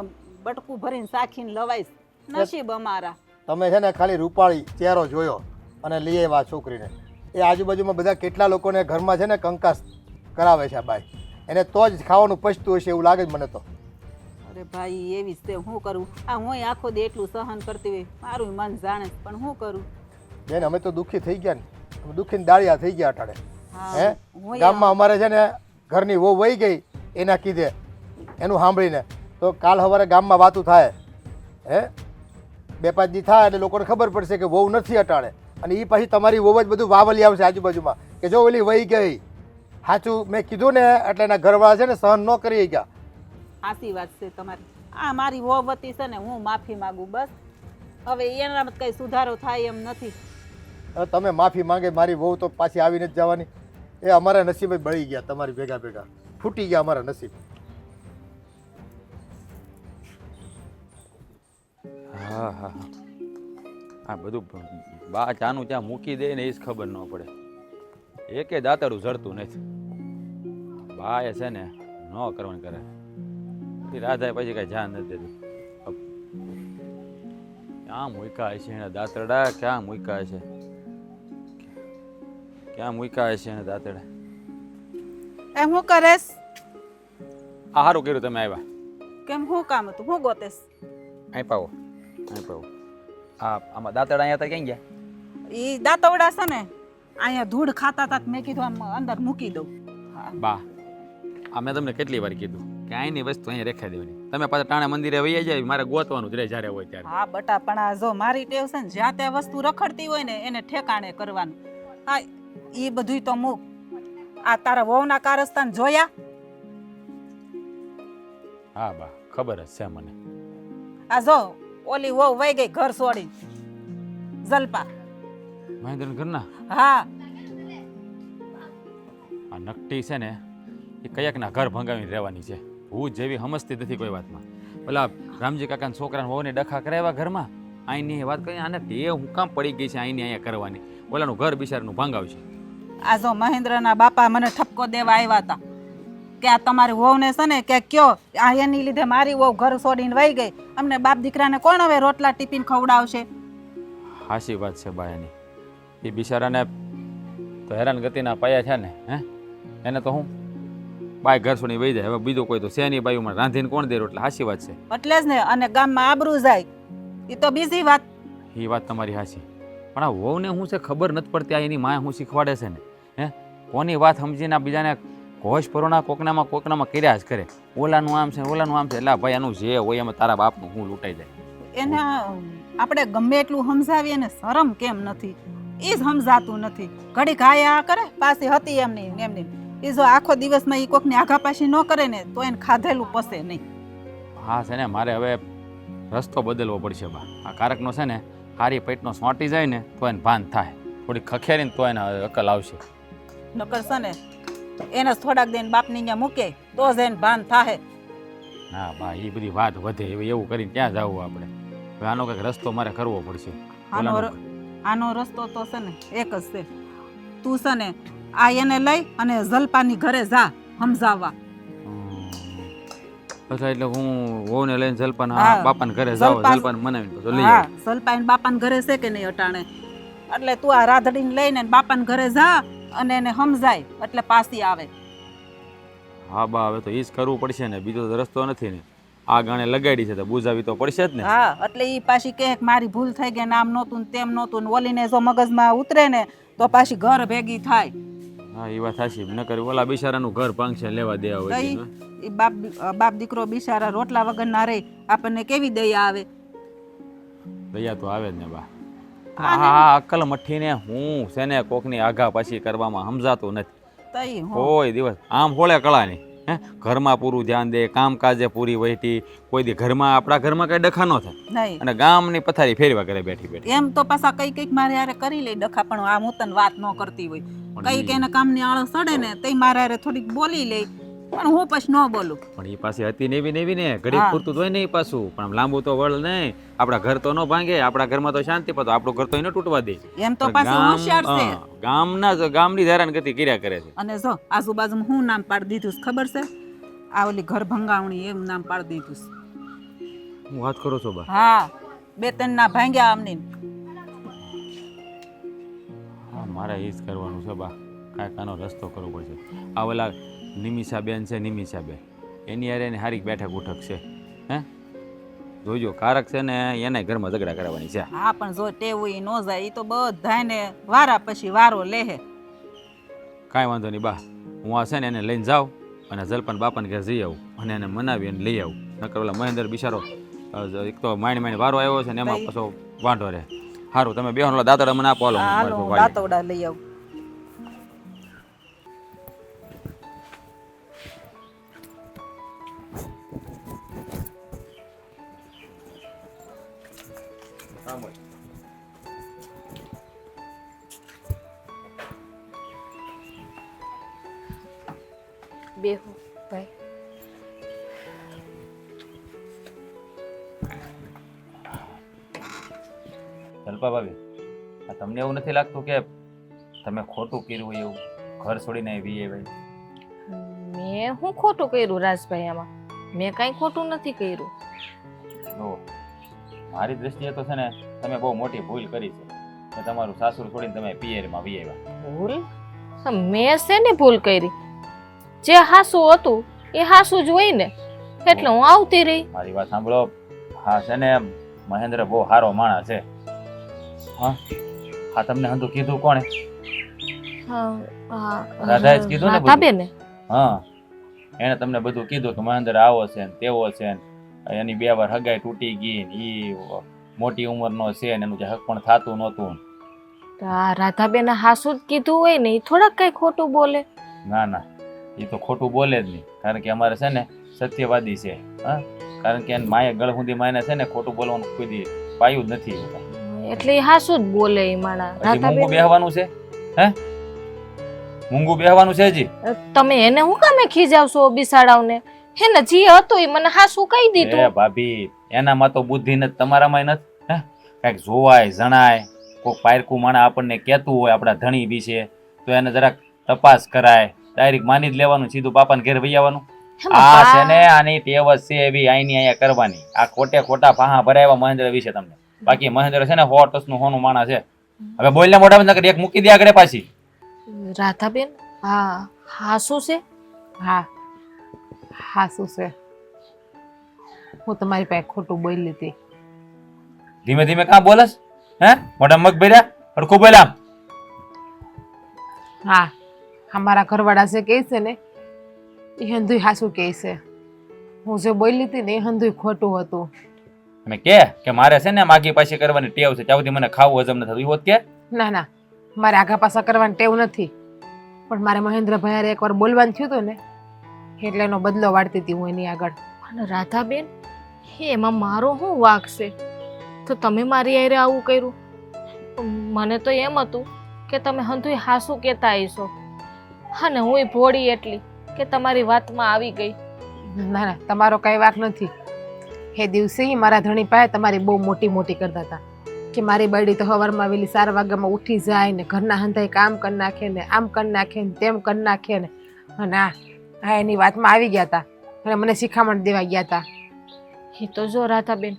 બટકું ભરીને સાખીને લવાઈશ. નસીબ અમારા. તમે છે ને ખાલી રૂપાળી ચહેરો જોયો અને લઈ આવ્યા છોકરીને. એ આજુબાજુમાં બધા કેટલા લોકોને ઘરમાં છે ને કંકાસ કરાવે છે આ બાઈ, એને તો જ ખાવાનું પચતું હશે એવું લાગે છે મને તો. અરે ભાઈ એવી જ તે શું કરું? આ હું આખો દે એટલું સહન કરતી હોય, મારું મન જાણે પણ શું કરું? બેન અમે તો દુઃખી થઈ ગયા ને, અમે દુઃખીને દાળિયા થઈ ગયા અટાડે. હે હું ગામમાં અમારે છે ને ઘરની વહુ વહી ગઈ એના કીધે, એનું સાંભળીને તો કાલ સવારે ગામમાં વાતું થાય. હે 2-5 દી થાય એટલે લોકોને ખબર પડશે કે વહુ નથી અટાડે, અને એ પછી તમારી વહુ જ બધું વાવલી આવશે આજુબાજુમાં કે જો ઓલી વહી ગઈ. સાચું મેં કીધું ને એટલે એના ઘરવાળા છે ને સહન ન કરી ગયા. સાચી વાત છે તમારી. આ મારી વહુ વતી છે ને હું માફી માંગુ બસ. હવે એનામાં કઈ સુધારો થાય એમ નથી. હવે તમે માફી માંગે, મારી વહુ તો પાછી આવીને જ જવાની. એ અમારા નસીબ બળી ગયા તમારી ભેગા ભેગા, ફૂટી ગયા અમારા નસીબ. હા હા આ બધું બા ચાનું ત્યાં મૂકી દે ને એ જ ખબર ન પડે. એકે દાતરડું જડતું નથી. બા એ છે ને ન કરવાનું કરે. એ રાધાએ પછી કઈ ધ્યાન નથી દેતું. ક્યાં મૂક્યા છે એને દાતરડા? ક્યાં મૂક્યા છે? ક્યાં મૂક્યા છે એને દાતરડા? એ હું કરેશ? આ સારું કર્યું તમે આવ્યા. કેમ હું કામ હતું? હું ગોતેશ? અહીં પાવો, અહીં પાવો. આમાં દાંતડા અહીંયા હતા ક્યાં ગયા? ઈ દાંતવડા છે ને અહીંયા ધૂળ ખાતા હતા તો મેં કીધું આમ અંદર મૂકી દઉં. હા. બા આ મેં તમને કેટલી વાર કીધું કે અહીંની વસ્તુ અહીંયા રેખાઈ દેવાની. તમે પાછા ટાણા મંદિરે વહી જાય, મારે ગોતવાનું જ રહે જ્યારે હોય ત્યારે. હા બટા, પણ આ જો મારી ટેવ છે ને, જ્યાં ત્યાં વસ્તુ રખડતી હોય ને એને ઠેકાણે કરવાનું. હા ઈ બધુંય તો મૂક. આ તારા વહુના કારસ્તાન જોયા? હા બા ખબર જ છે મને. આ જો ઓલી વહુ વહી ગઈ ઘર છોડીને, જલપા. મહેન્દ્ર ઘરના હા આ નકટી છે ને એ કયાકના ઘર ભંગાવીને રહેવાની છે. હું જેવી સમજતી નથી કોઈ વાતમાં. પેલા રામજી કાકાના છોકરાને વહુને ડખા કરાવ્યા ઘરમાં, અહીંની વાત કરી આને તે હું કામ પડી ગઈ છે અહીંની અહીંયા કરવાની. ઓલાનું ઘર બિચારાનું ભાંગાવશે. આ જો મહેન્દ્રના બાપા મને ઠપકો દેવા આવ્યા હતા કે આ તમારી વહુને છે ને કે કયો આ એની લીધે મારી વહુ ઘર છોડીને વહી ગઈ, અમને બાપ દીકરાને કોણ હવે રોટલા ટિફિન ખવડાવશે? હાચી વાત છે બા એની. એ બિચારાને તો હેરાન ગતિના પાયા છે ને, હે એને તો હું બાય ઘર છોડી વહી જાય. હવે બીજું કોઈ તો શેની બાયુમાં રાંધીને કોણ દે રોટલા? હાચી વાત છે. એટલે જ ને, અને ગામમાં આબરૂ જાય એ તો બીજી વાત. એ વાત તમારી હાચી. પણ આ વહુને શું છે ખબર નથી પડતી. આ એની માએ શું શીખવાડે છે ને, હે કોની વાત સમજીને આ બીજાને ઘોષ પરોના કોકનામાં કર્યા જ કરે. ઓલાનું આમ છે, ઓલાનું આમ છે. એટલે ભાઈ એનું જે હોય એમાં તારા બાપનું હું લૂંટાઈ જાય. એને આપણે ગમે એટલું સમજાવીએ ને શરમ કેમ નથી એ જ સમજાતું નથી. ઘડી ગાયા કરે પાછી હતી એમની એમની. એ જો આખો દિવસમાં એ કોકની આઘા પાછી ન કરે ને તો એને ખાધેલું પસે નહીં. હા છે ને, મારે હવે રસ્તો બદલવો પડશે બા. આ કારકનો છે ને હારી પેટનો સોંટી જાય ને તો એને ભાન થાય, થોડી ખખેરીને તો એને અકલ આવશે. નકર છે ને એને થોડાક દઈને બાપની અહીંયા મૂકે તો જ એને ભાન થાય. હા બા એ બધી વાત વધે એવું કરીને ક્યાં જવું આપણે? હવે આનો કંઈક રસ્તો મારે કરવો પડશે. આનો રસ્તો તો છે ને એક જ છે. તું છે ને આ એને લઈ અને જલપાની ઘરે જા સમજાવવા. અચ્છા, એટલે હું વહુને લઈને જલપાન હા. બાપાને ઘરે જાઉં, જલપાન- જલપાન મનાવીને પછી લઈ હા આવું. જલપાઈ બાપાને ઘરે છે કે નહીં અટાણે? એટલે તું આ રાધડીને લઈને બાપાને ઘરે જા અને એને સમજાય એટલે પાછી આવે. હા બા હવે તો એ જ કરવું પડશે ને, બીજો તો રસ્તો નથી ને. આ ગાણે લગાડી છે તો બુજાવી તો પડશે જ ને. હા એટલે ઈ પાછી કહે કે મારી ભૂલ થઈ ગઈ, નામ નહોતું ને તેમ નહોતું ને ઓલીને જો મગજમાં ઉતરે ને તો પાછી ઘર ભેગી થાય. હા એ વાત સાચી. ન કરી ઓલા બિચારાનું ઘર ભાંગશે લેવા દેવા હોય તઈ છે. ઈ બાપ દીકરો બિચારા રોટલા વગર ના રહે, આપણને કેવી દયા આવે. દયા તો આવે જ ને બા. હા અક્કલ મઠીને હું છે ને કોકની આઘા પાછી કરવામાં સમજાતું નથી તઈ હું કોઈ દિવસ. આમ હોળે કળા નહીં, હે ઘરમાં પૂરું ધ્યાન દે, કામકાજે પૂરી વહીટી. કોઈ દી ઘરમાં આપણા ઘરમાં કઈ ડખા ન થાય નહીં. અને ગામની પથારી ફેરવા કરે બેઠી બેઠી. એમ તો પાછા કઈક મારે હારે કરી લે ડખા, પણ આ હું તને વાત ન કરતી હોય. કઈક એના કામની આળસ ચડે ને તઈ મારે હારે થોડીક બોલી લે, પણ હું પછી ન બોલું. પણ એ પાસે હતી નેવી ને ઘડી હા. પૂરતું તો હોય ને એ પાછું. પણ આમ લાંબુ તો વળ નહીં. આપણા ઘર તો ન ભાંગે, આપણા ઘરમાં તો શાંતિ, પણ આપણું ઘર તો એને તૂટવા દે. એમ તો પાછું હોશિયાર છે. ગામની હેરાન ગતિ કર્યા કરે છે. અને જો આજુબાજુમાં હું નામ પાડી દીધું છે ખબર છે? આ ઓલી ઘર ભંગાવણી એમ નામ પાડી દીધું છે. હું વાત કરું છું બા. હા 2-3 ના ભાંગ્યા આમની. હા મારે એ જ કરવાનું છે બા. કાંઈક આનો રસ્તો કરવો પડશે. આ ઓલા નિમિષાબેન છે, નિમિષાબેન એની હારે એની હારી બેઠક ઉઠક છે. હે જોજો કારક છે ને એને ઘરમાં ઝઘડા કરાવવાની છે. હા પણ જો ટેવ ઈ ન જાય ઈ તો બધાને વારા પછી વારો લેહે. કાંઈ વાંધો નહીં બા. હું આ છે ને એને લઈને જાઉં અને જલપાન બાપાને ઘેર જઈ આવું અને એને મનાવી અને લઈ આવું. નકર ઓલા મહેન્દ્ર બિચારો એક તો માણી વારો આવ્યો છે ને એમાં પાછો વાંઢો રહે. સારું તમે બે દાંતડા મને આપો. હાલો હું દાંતવડા લઈ આવું. બેહો ભાઈ. જલપા ભાભી, આ તમને એવું નથી લાગતું કે તમે ખોટું કર્યું હોય એવું? ઘર છોડીને આવી ભાઈ. મેં શું ખોટું કર્યું રાજભાઈ? આમાં મેં કાંઈ ખોટું નથી કર્યું. જો મારી દ્રષ્ટિએ તો છે ને તમે બહુ મોટી ભૂલ કરી છે કે તમારું સાસુર છોડીને તમે પિયરમાં વી આવ્યા. ભૂલ? મેં શેની ભૂલ કરી? જે હાસુ હતું એ હાસુ જ હોય ને, એટલે હું આવતી રહી. મારી વાત સાંભળો, હા છે ને મહેન્દ્ર બહુ સારો માણસ છે. હા હા, તમને હંધું કીધું કોણે? રાધાએ જ કીધું ને બધું? રાધાબેને. હા, એને તમને બધું કીધું કે મહેન્દ્ર આવો છે ને તેવો છે ને, એની 2 વાર હગાઈ તૂટી ગઈ ને ઈ મોટી ઉંમરનો છે ને એનું જે હક પણ થાતું નહોતું. આ રાધાબેને હાસુ જ કીધું હોય ને, એ થોડાક કઈ ખોટું બોલે. ના ના, એ તો ખોટું બોલે જ નહીં, કારણ કે અમારે છે ને સત્યવાદી છે. હા, કારણ કે માએ ગળ સુધીમાં એને છે ને ખોટું બોલવાનું કોઈ દી પાયું જ નથી. એટલે એ હાસુ જ બોલે એ માણા. હજી મૂંગું બેહવાનું છે? હે, મૂંગું બેહવાનું છે હજી? તમે એને હું કામે ખીજાવશો બિસાડાવને? હેને જે હતું એ મને હાસુ કહી દીધું. એ ભાભી, એનામાં તો બુદ્ધિ નથી, તમારામાં નથી. હે, કઈક જોવાય જણાય, કોઈ પારકું માણા આપણને કહેતું હોય આપણા ધણી વિશે તો એને જરાક તપાસ કરાય. ડાયરેક્ટ માની જ લેવાનું, સીધું બાપાને ઘેર વહી આવવાનું. આ છે ને આની ટેવ જ છે એવી આઈની અહીંયા કરવાની. આ ખોટા ફાહા ભરાયા મહેન્દ્ર વિશે તમને. બાકી મહેન્દ્ર છે ને 100 ટસનું હોનું માણસ છે. હવે બોલને મોઢા બંધ કરી, એક મૂકી દે આગળ પાછી. રાધાબેન, હા હાસુ છે. હા હાસુ છે. હું તમારી પાસે ખોટું બોલી હતી. ધીમે ધીમે કાં બોલસ? હે, મોઢા મગ ભર્યા, હરખું બોલ્યા. હા, અમારા ઘરવાળા જે કહે છે ને એ હંધુય હાસુ કહે છે. હું જે બોલી હતી ને એ હંધુય ખોટું હતું. અને કે મારે છે ને માગી પાછી કરવાની ટેવ છે, ત્યાં સુધી મને ખાવું હજમ નથી થતું. ઈ હોત કે ના ના, મારે આગા પાછા કરવાની ટેવ નથી, પણ મારે મહેન્દ્રભાઈ એકવાર બોલવાનું થયું હતું ને એટલે એનો બદલો વાળતી હતી હું એની આગળ. અને રાધાબેન, એમાં મારો શું વાંક છે? તો તમે મારી હારે આવું કર્યું? મને તો એમ હતું કે તમે હંધુય હાસુ કહેતા હશો, અને હું ભોળી એટલી કે તમારી વાતમાં આવી ગઈ. ના ના, તમારો કઈ વાંક નથી. એ દિવસે મારા ધણી પાસે તમારી બહુ મોટી કરતા હતા કે મારી બૈડી તો સવારમાં વહેલી 4 વાગ્યામાં ઉઠી જાય ને ઘરના હંધાઈ કામ કરી નાખે ને આમ કરી નાખે ને તેમ કરી નાખે ને. અને હા, એની વાતમાં આવી ગયા હતા અને મને શિખામણ દેવા ગયા હતા. એ તો જો રાધાબેન,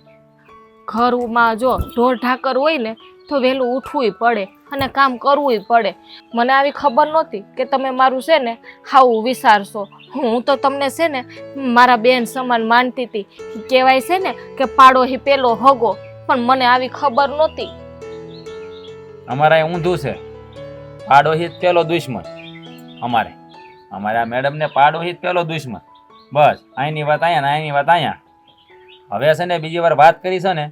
ઘરમાં જો ઢોર ઢાકર હોય ને તો વહેલું ઉઠવું પડે અને કામ કરવું પડે. મને આવી ખબર નહોતી કે તમે મારું છે ને હાવું વિચારશો. હું તો તમને છે ને મારા બેન સમાન માનતી હતી. કહેવાય છે ને કે પાડોશી પેલો હગો, પણ મને આવી ખબર નહોતી. અમારા ઊંધું છે, પાડોશી જ પેલો દુશ્મન. અમારે આ મેડમ ને પાડોશી જ પેલો દુશ્મન. બસ અહીંની વાત અહીંયા ને અહીંની વાત અહીંયા. હવે છે ને બીજી વાર વાત કરી છે ને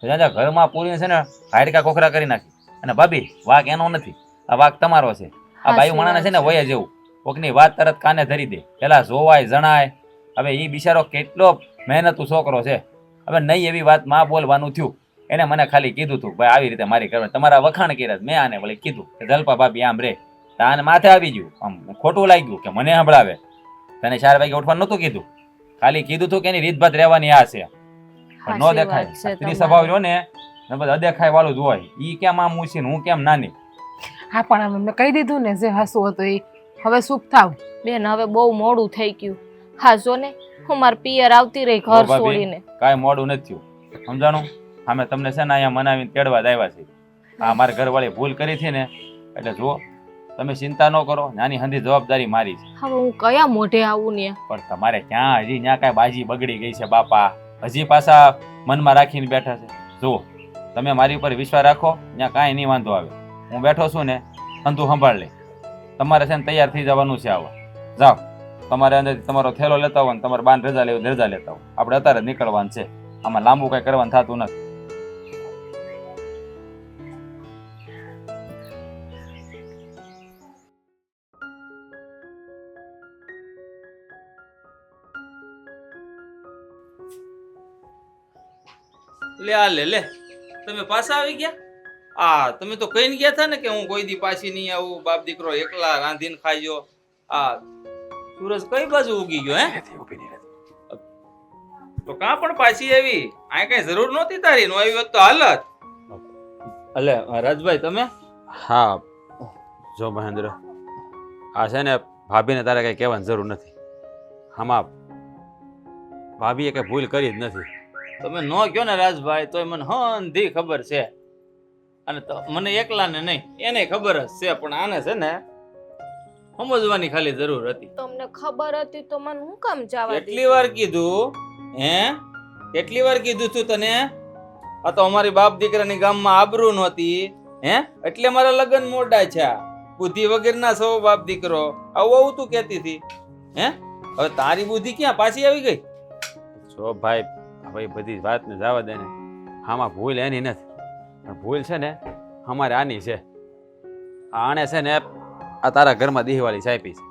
તો જ્યાં ઘરમાં પૂરી છે ને હાડકા ખોખરા કરી નાખી. અને ભાભી, વાક એનો નથી, આ વાક તમારો છે. આ બાયું માણાને છે ને વયા જેવું, કોકની વાત તરત કાને ધરી દે, પેલા જોવાય જણાય. હવે એ બિચારો કેટલો મહેનતુ છોકરો છે. હવે નહીં એવી વાત માં બોલવાનું થયું. એને મને ખાલી કીધું હતું ભાઈ આવી રીતે મારી કરવાની, તમારા વખાણ કર્યા. મેં આને વળી કીધું કે જલપા ભાભી આમ રે, આને માથે આવી ગયું, આમ ખોટું લાગ્યું કે મને સંભળાવે. તને 4 વાગે ઉઠવાનું નહોતું કીધું, ખાલી કીધું હતું કે એની રીતભાત રહેવાની આ છે. પણ નો દેખાય, સ્ત્રી સ્વભાવ રહ્યો ને બધા અદેખાય વાળું જ હોય. ઈ કેમ આમ ઊંચી ને હું કેમ નાની. હા, પણ મેં કહી દીધું ને જે હસવું હતું એ. હવે સુખ થાવ બેન, હવે બહુ મોડું થઈ ગયું. હા જો ને, હું માર પિયર આવતી રહી ઘર છોડીને. કાંઈ મોડું નથી થયું, સમજાણું? અમે તમને છે ને અહીંયા મનાવીને તેડવા જ આવ્યા છીએ. આ મારા ઘરવાળી ભૂલ કરી હતી ને એટલે જો તમે ચિંતા ન કરો, નાની હંધી જવાબદારી મારી છે. હવે હું કયા મોઢે આવું ને? પણ તમારે ક્યાં હજી ત્યાં કાંઈ બાજી બગડી ગઈ છે બાપા? હજી પાછા મનમાં રાખીને બેઠા છે. જુઓ, તમે મારી ઉપર વિશ્વાસ રાખો, ત્યાં કાંઈ નહીં વાંધો આવે. હું બેઠો છું ને, હંધું સંભાળ લે. તમારે છે ને તૈયાર થઈ જવાનું છે. આવો જાઓ, તમારે અંદરથી તમારો થેલો લેતા હોય ને તમારે બાન રજા લેવું રજા લેતા હોય. આપણે અત્યારે જ નીકળવાનું છે, આમાં લાંબુ કાંઈ કરવાનું થતું નથી. લે તમે પાછા આવી ગયા? આ તમે તો કહીને ગયા હતા ને કે હું કોઈ દી પાછી નહીં આવું, બાપ દીકરો એકલા રાંધીને ખાઈજો. આ સૂરજ કઈ બાજુ ઉગી ગયો? હે તો કાં પણ પાછી આવી? આ કઈ જરૂર નહોતી તારી, નો આવી હોત તો હાલત. અલે રાજભાઈ તમે? હા જો મહેન્દ્ર, આ છે ને ભાભીને તારે કઈ કહેવાની જરૂર નથી. આમાં ભાભીએ કઈ ભૂલ કરી જ નથી. તમે ન કહો ને રાજભાઈ, તોય મને હંધી ખબર છે. અને મને એકલાને નહીં, એને ખબર જ છે. પણ આને છે ને સમજવાની ખાલી જરૂર હતી. તમને ખબર હતી તો મને હું કામ જવા કેટલી વાર કીધું હે? કેટલી વાર કીધું તું તને? આ તો અમારી બાપ દીકરાની ગામમાં આબરૂ નહોતી હે, એટલે મારા લગ્ન મોડા છે. બુદ્ધિ વગરના સૌ બાપ દીકરો આવું આવું તું કહેતી હતી હે? હવે તારી બુદ્ધિ ક્યાં પાછી આવી ગઈ? જો ભાઈ હવે બધી વાતને જવા દે ને. આમાં ભૂલ એની નથી, પણ ભૂલ છે ને અમારે આની છે. આણે છે ને આ તારા ઘરમાં દીહવાળી સાપી છે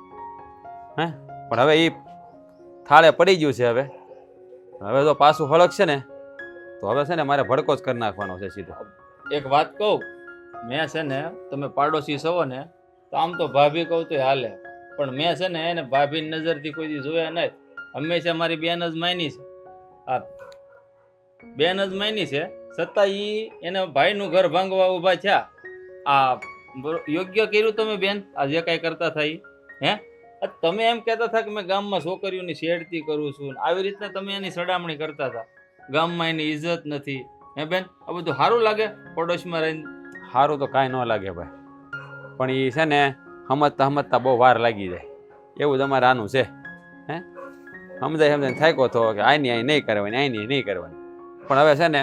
હે, પણ હવે એ થાળે પડી ગયું છે. હવે જો પાછું હળકશે ને તો હવે છે ને મારે ભડકો જ કરી નાખવાનો છે સીધો. એક વાત કહું, મેં છે ને તમે પાડોશી છો ને તો આમ તો ભાભી કહું તો હાલે, પણ મેં છે ને એને ભાભીની નજરથી કોઈ દી જોયા નહીં. હંમેશા મારી બેન જ માની છે. હા, બેન જ માની છે, છતાં ઈ એના ભાઈનું ઘર ભાંગવા ઊભા થયા. આ યોગ્ય કર્યું તમે બેન, આ જે કાંઈ કરતા થઈ હે? તમે એમ કહેતા હતા કે મેં ગામમાં છોકરીઓની શેડતી કરું છું, આવી રીતના તમે એની સડામણી કરતા હતા. ગામમાં એની ઇજ્જત નથી હે બેન? આ બધું સારું લાગે પડોશમાં રહીને? સારું તો કાંઈ ન લાગે ભાઈ, પણ એ છે ને સમજતા બહુ વાર લાગી જાય. એવું તમારે આનું છે હે? સમજાય થાયકો તો કે આની અહીં નહીં કરવાની, આની નહીં કરવાની, પણ હવે છે ને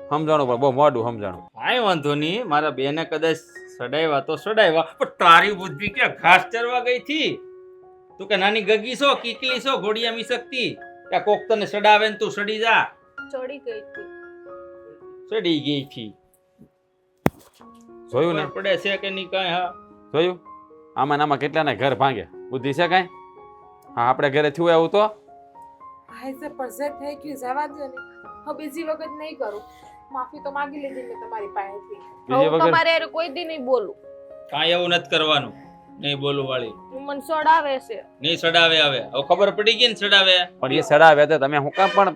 સમજાણું પણ બહુ મોડું સમજાણું. કાંઈ વાંધો નહીં, મારા બેને કદાચ સડાવ્યા તો સડાવ્યા, પણ તારી બુદ્ધિ ક્યાં ઘાસ ચરવા ગઈ થી? તું કે નાની ગગી છો, કીકલી છો, ઘોડિયા મિસકતી? કે કોક તને સડાવે ને તું સડી જા? ચડી ગઈ હતી. સડી ગઈ થી જોયું ને? પડે છે કે નહીં કાંઈ? હા જોયું? આમાં કેટલાના ઘર ભાંગે, બુદ્ધિ છે કાંઈ? હા, આપણે ઘરે થયું એવું તો ભાઈ છે પરસેટ થઈ ગયું, જવા દો ને. હવે બીજી વખત નહીં કરું. માફી તો માંગી લીધી મેં તમારી પાસેથી. બીજી હું વગર તમારે હારે કોઈ દી નહીં બોલું. કાંઈ એવું નથી કરવાનું. નહીં બોલું વાળી મને સડાવે છે. નહીં સડાવે. આવે હવે ખબર પડી ગઈ ને સડાવે. પણ એ સડાવે તો તમે હું કામ પણ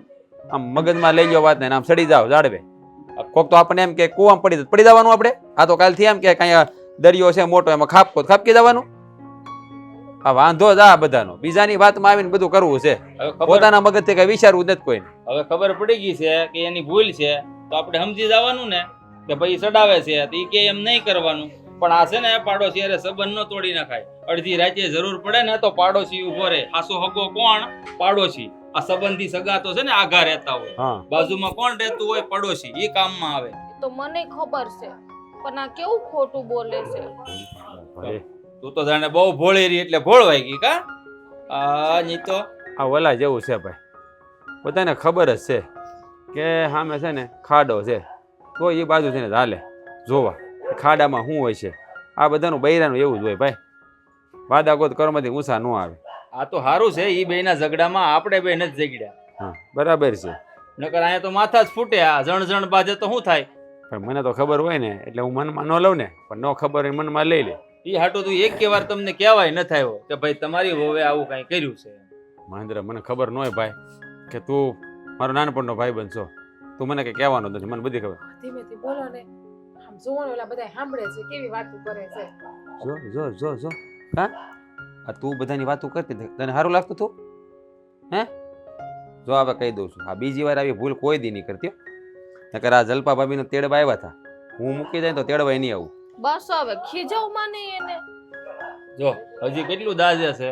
આમ મગજમાં લઈ જાઓ વાત ને આમ સડી જાઓ જાડવે. કોક તો આપણને એમ કે કુવામાં પડી જવાનું. આપણે આ તો કાલથી એમ કે કઈ દરિયો છે મોટો, એમાં ખાપકી જવાનું. આ વાંધો જ આ બધાનો, બીજાની વાતમાં આવીને બધું કરવું છે. પોતાના મગજથી કઈ વિચારવું નથી કોઈ. હવે ખબર પડી ગઈ છે કે એની ભૂલ છે, તો આપણે સમજી જવાનું ને કે ભાઈ સડાવે છે તો ઈ કે એમ નહીં કરવાનું. પણ આ છે ને પાડોશી અરે સંબંધ ન તોડી નાખાય. અડધી રાતે જરૂર પડે ને તો પાડોશી ઉભો રહે. હાસો હગો કોણ? પાડોશી. આ સંબંધી સગા તો છે ને આઘા રહેતા હોય, બાજુમાં કોણ રહેતું હોય? પડોશી. એ કામમાં આવે. તો મને ખબર છે, પણ આ કેવું ખોટું બોલે છે. તું તો જાણે બહુ ભોળી રહી એટલે ભોળવાઈ ગઈ કા? આ નહીં તો આ ઓલા જેવું છે ભાઈ. બધાને ખબર જ છે કે સામે છે ને ખાડો છે, તો એ બાજુ છે ને ચાલે જોવા ખાડામાં શું હોય છે. આ બધાનું બૈરાનું એવું જ હોય ભાઈ. વાદાગોદ કરવામાંથી ઊંચા ન આવે. આ તો સારું છે, ઈ બેના ઝઘડામાં આપણે બે નથી ઝઘડ્યા. હા, બરાબર છે. નકર અહીંયા તો માથા જ ફૂટે. આ જણ બાજે તો શું થાય? પણ મને તો ખબર હોય ને એટલે હું મનમાં ન લઉં ને, પણ ન ખબર હોય મનમાં લઈ લે. ઈ હાટું તું એક વાર તમને કહેવાય ન થાય કે ભાઈ તમારી વહુએ આવું કઈ કર્યું છે. મહેન્દ્ર, મને ખબર ન હોય ભાઈ કે તું મારો નાનપણનો ભાઈ બનશો. તું મને કઈ કહેવાનો નથી, મને બધી ખબર. ધીમેથી બોલો ને. આમ જોવો ને, ઓલા બધા સાંભળે છે કેવી વાતો કરે છે. જો હા, આ તું બધાની વાતો કરતી તને સારું લાગતું તું હે? જો હવે કહી દઉં છું, આ બીજી વાર આવી ભૂલ કોઈ દી નહીં કરતી. નકર આ જલપા ભાભીને તેડવા આવ્યા હતા, હું મૂકી જાય તો તેડવાય નહીં આવું. બસ હવે ખીજાવ માને એને. જો હજી કેટલું દાજે છે.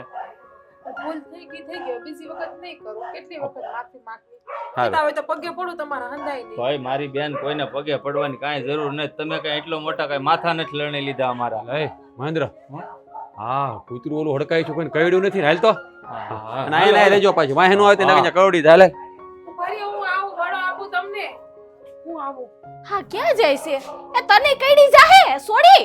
ભૂલ થઈ ગઈ. બીજી વખત નહીં કરું. કેટલી વખત માફી માંગવી? હારું. હવે તો પગે પડું તમારા, હંધાય નહીં. ભાઈ મારી બેન કોઈને પગે પડવાની કાંઈ જરૂર નથી. તમે કઈ એટલો મોટા કઈ માથા નથી લણી લીધા અમારા. એ મહેન્દ્ર, હા કૂતરું ઓલું હડકાઈ છે, કોઈને કઈડ્યું નથી ને હાલ તો. અને આય રેજો પાછું વાહે નો આવે તો નાખી કવડી ચાલે. ફરી હું આવું, વડો આપું તમને. હું આવું. હા ક્યાં જાય છે? એ તને કઈડી જાહે સોડી.